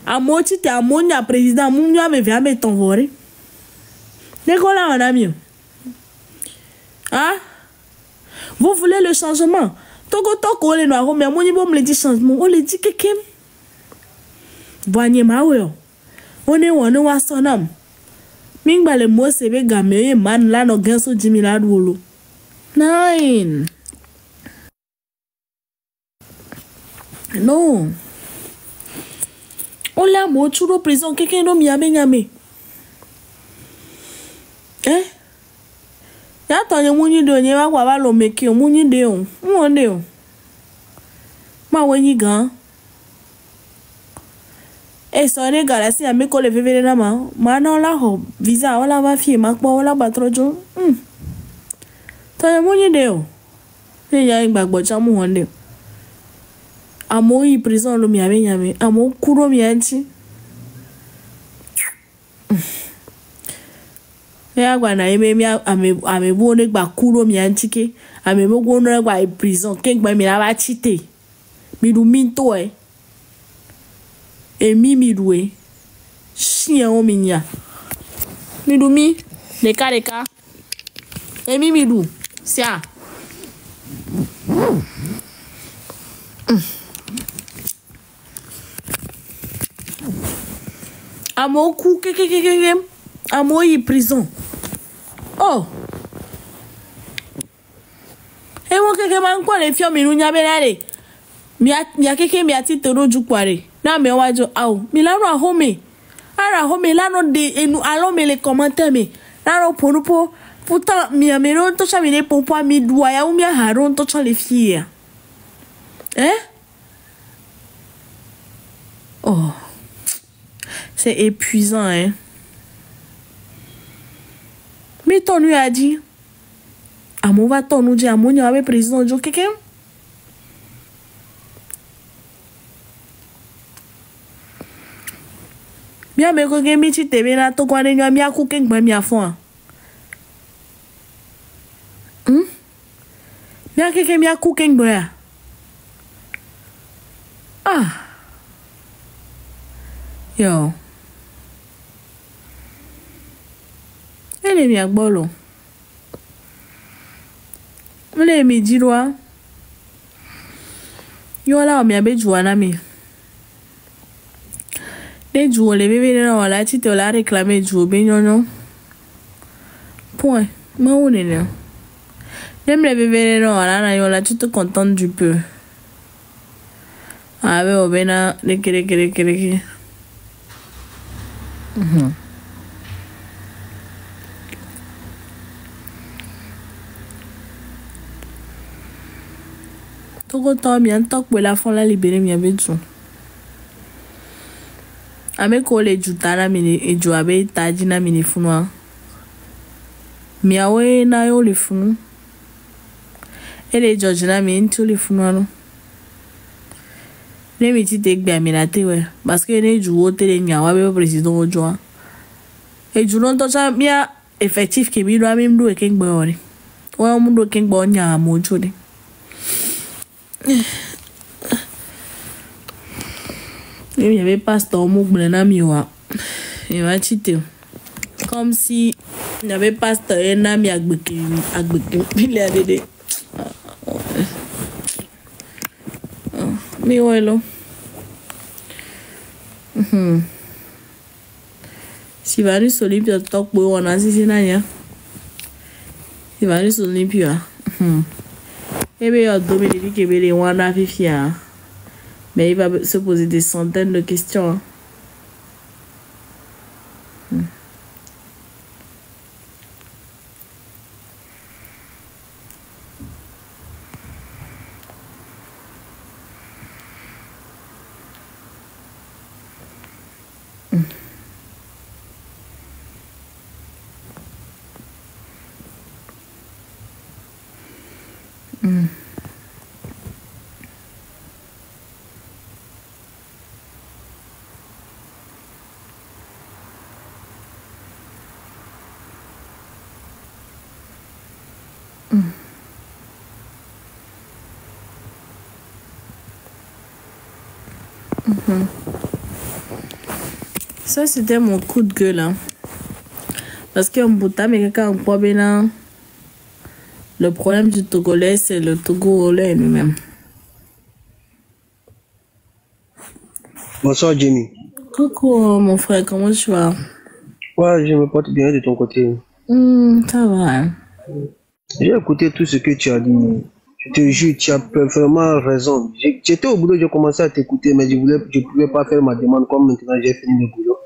Amoti te amonia président munyo ame via me tonvore. Nekola on a mieux. Hein? Vous voulez le changement? Toko le noir mais moni bon me dit changement. On le dit que kem. Voyez ma ouais. On est wa sonam. Mingba le mo sebe game man la no genso jimila dulu. 9. Non. On l'a mo toujours prison quelqu'un no miame nyame. Eh? Ya tonye munyi de onye wa kwa lo meki o munyi de o. Mwonde o. Ma wenyi gan. E so ne galasi ya meko le vevere na ma na la ho visa wala va fie ma po wala ba trojo. Tonye munyi de o. Ne ya igbagbo cha mu wonde. Amo yi prison lo miame nyame. Amo kuro mianti. Ya gwa na eme mi ame bo ne gba kuro mianti ke. Ame bo go no gba prison ke gba mi na ba chite. Mi du minto e. E mi duwe. Chien o minya. Mi du mi deka. E mi du. Sia. Amo ku ke amo yi prison. Oh. E mo ke man kwa le fio mi nu nya benare. Mi akeke mi ati toro jukware. Na me wajo au. Mi la ro home. Ara home la no de enu alo me le commentaire me. La ro porupo pourtant mi amero to cha mi le popo mi dua ya u mi haron to cha le fie. Oh. C'est épuisant, hein. Mais ton lui a dit, Amo va ton nous dire, Amo n'y avait président de quelqu'un. Bien, mais quand mi ti te bien to kwa ne mi a cooking ba mi a fond. Bien quelqu'un mi a cooking ba. Ah. Yo. Elle est bien bolo. Elle est mi dirwa. Yo la mi abe juana mi. Les jours les bébés là la tu te la réclamer jour ben non. Point. Mais où est là? Même les bébés là na yo la tu te contentes du peu. Ah ben obena les kere. Tout temps bien tant que la fond la libérer mi abeju. Ame ko le jutana mini eju abe tajina mini funwa. Mi awe na yo le funu. Ele Georgina mi nti le funwa no. Ne mi ti te gbe mi na te we parce que ne ju o te le nya wa be président ojo. Eju non to cha mi a effectif ke mi do ami mdu e ke gbe ori. Wa mdu ke gbe onya mojo de. Il y avait pas pasteur Mouglena miwa. Il va chiter. Comme si il n'y avait pas pasteur Enami Agbeki. Il y a des. Mais ouais, là. Si va nous Olympia, talk pour on a si nanya. Si va nous Olympia. Eh bien, il y a des qui veulent wana fifia. Mais il va se poser des centaines de questions. Ça, c'était mon coup de gueule. Hein. Parce qu'en Bouta, mais quelqu'un en bien, le problème du Togolais, c'est le Togolais lui-même. Bonsoir, Jamie. Coucou, mon frère, comment tu vas? Ouais, je me porte bien de ton côté. Ça va. Hein. J'ai écouté tout ce que tu as dit. Je te jure, tu as vraiment raison. J'étais au boulot, j'ai commencé à t'écouter, mais je pouvais pas faire ma demande comme maintenant j'ai fini le boulot.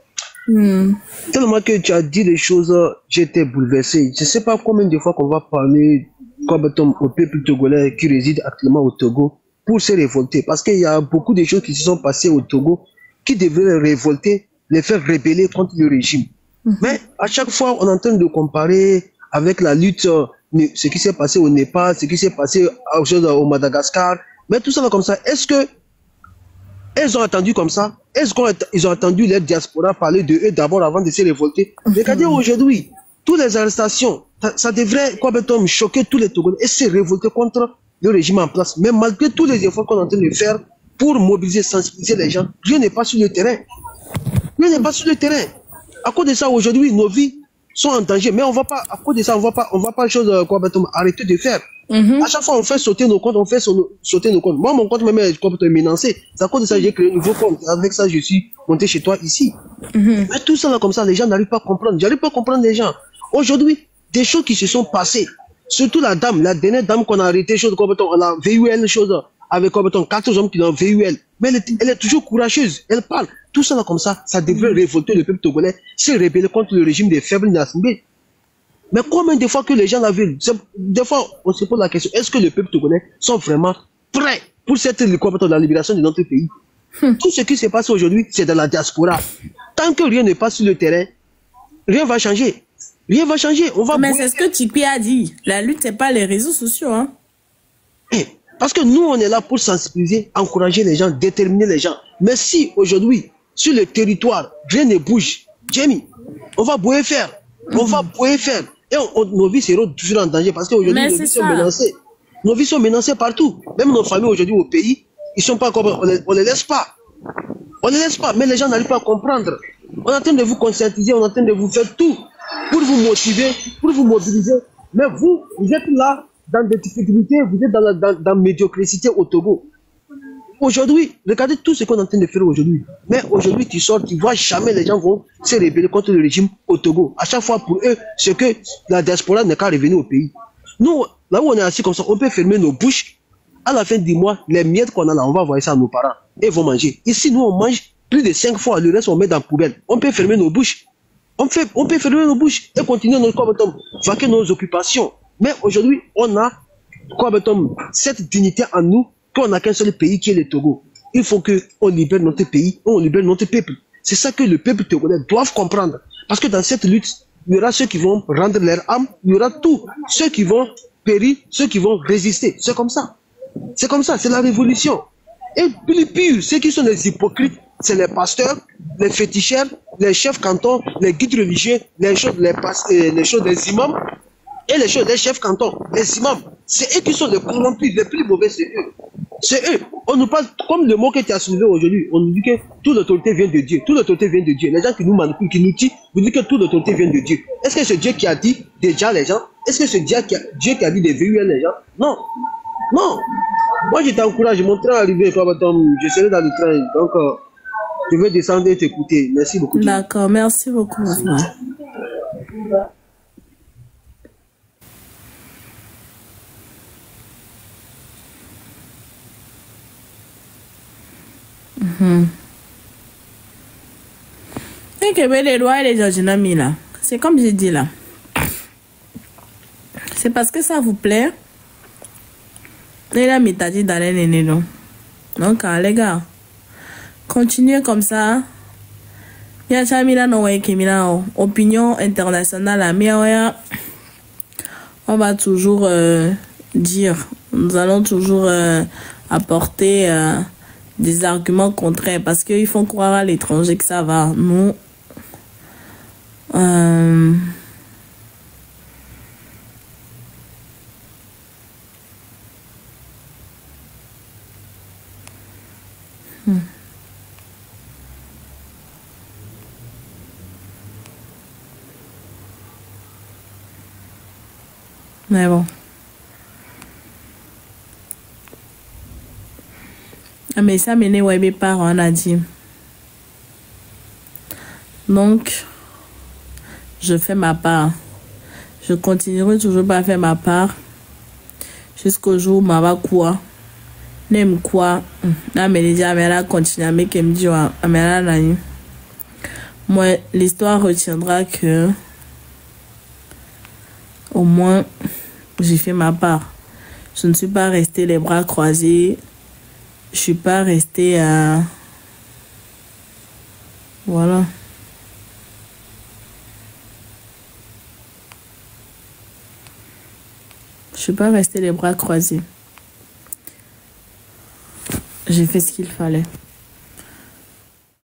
Tellement que tu as dit les choses, j'étais bouleversé. Je sais pas combien de fois qu'on va parler comme au peuple togolais qui réside actuellement au Togo pour se révolter. Parce qu'il y a beaucoup de choses qui se sont passées au Togo qui devraient les révolter, les faire rébeller contre le régime. Mais à chaque fois, on est en train de comparer avec la lutte, ce qui s'est passé au Népal, ce qui s'est passé au Madagascar. Mais tout ça va comme ça. Est-ce que elles ont attendu comme ça? Est-ce qu'ils ont attendu leur diaspora parler de eux d'abord avant de se révolter? Regardez aujourd'hui, toutes les arrestations, ça devrait complètement choquer tous les Togolais et se révolter contre le régime en place. Mais malgré tous les efforts qu'on est en train de faire pour mobiliser, sensibiliser les gens, rien n'est pas sur le terrain. Rien n'est pas sur le terrain. À cause de ça, aujourd'hui, nos vies sont en danger. Mais on va pas, à cause de ça, on va pas arrêter de faire. À chaque fois, on fait sauter nos comptes, sauter nos comptes. Moi, mon compte même est complètement menacé. C'est à cause de ça que j'ai créé un nouveau compte. Avec ça, je suis monté chez toi ici. Mais tout ça, là, comme ça, les gens n'arrivent pas à comprendre. J'arrive pas à comprendre les gens. Aujourd'hui, des choses qui se sont passées. Surtout la dernière dame qu'on a arrêtée, on a VUL, avec 14 hommes qui ont VUL. Mais elle est toujours courageuse. Elle parle. Tout ça, là, comme ça devrait révolter le peuple togolais, se rébeller contre le régime des faibles nationaux. Mais combien de fois que les gens l'ont vu? Des fois, on se pose la question, est-ce que le peuple togolais sont vraiment prêts pour la libération de notre pays? Tout ce qui se passe aujourd'hui, c'est dans la diaspora. Tant que rien n'est pas sur le terrain, rien va changer. Rien va changer. Mais c'est ce que Tikpi a dit. La lutte, c'est pas les réseaux sociaux. Hein? Parce que nous, on est là pour sensibiliser, encourager les gens, déterminer les gens. Mais si aujourd'hui, sur le territoire, rien ne bouge, Jamie, on va bouer faire. On va bouer faire. Et nos vies seront toujours en danger parce qu'aujourd'hui, nos vies sont menacées. Nos vies sont menacées partout. Même nos familles aujourd'hui au pays, ils sont pas comme on les laisse pas. On les laisse pas, mais les gens n'arrivent pas à comprendre. On est en train de vous conscientiser, on est en train de vous faire tout pour vous motiver, pour vous mobiliser. Mais vous êtes là dans des difficultés, vous êtes dans la médiocrité au Togo. Aujourd'hui, regardez tout ce qu'on est en train de faire aujourd'hui. Mais aujourd'hui, tu sors, tu vois jamais les gens vont se rébeller contre le régime au Togo. À chaque fois, pour eux, c'est que la diaspora n'est qu'à revenir au pays. Nous, là où on est assis comme ça, on peut fermer nos bouches. À la fin du mois, les miettes qu'on a là, on va envoyer ça à nos parents. Et ils vont manger. Ici, nous, on mange plus de 5 fois. Le reste, on met dans la poubelle. On peut fermer nos bouches. On peut fermer nos bouches et continuer vaquer nos occupations. Mais aujourd'hui, on a cette dignité en nous qu'on n'a qu'un seul pays qui est le Togo. Il faut qu'on libère notre pays, on libère notre peuple. C'est ça que le peuple togolais doit comprendre. Parce que dans cette lutte, il y aura ceux qui vont rendre leur âme, il y aura tout. Ceux qui vont périr, ceux qui vont résister. C'est comme ça. C'est comme ça, c'est la révolution. Et plus pire, ceux qui sont les hypocrites, c'est les pasteurs, les féticheurs, les chefs cantons, les guides religieux, les imams, et les chefs cantons, les imams. C'est eux qui sont les corrompus, les plus mauvais, c'est eux. C'est eux. On nous parle, comme le mot que tu as soulevé aujourd'hui, on nous dit que toute l'autorité vient de Dieu. Toute l'autorité vient de Dieu. Les gens qui nous manipulent, qui nous tuent, vous dites que toute l'autorité vient de Dieu. Est-ce que c'est Dieu qui a dit déjà les gens? Est-ce que c'est Dieu qui a dit des VUL les gens? Non. Non. Moi, je t'encourage. Mon train est arrivé. Je serai dans le train. Donc, je vais descendre et t'écouter. Merci beaucoup. D'accord. Merci beaucoup. C'est comme j'ai dit là. C'est parce que ça vous plaît. Et là, m't'a dit d'aller les non. Donc, les gars, continuez comme ça. Il y a Chamila no opinion internationale. On va toujours dire. Nous allons toujours apporter des arguments contraires parce qu'ils font croire à l'étranger que ça va. Nous, mais bon. Mais ça m'est ouais mes parents on a dit. Donc je fais ma part. Je continuerai toujours pas à faire ma part. Jusqu'au jour où ma quoi. N'aime quoi. Là, mais les gens continuent à me dire moi, l'histoire retiendra que au moins j'ai fait ma part. Je ne suis pas restée les bras croisés. Je suis pas restée à... Voilà. Je suis pas restée les bras croisés. J'ai fait ce qu'il fallait.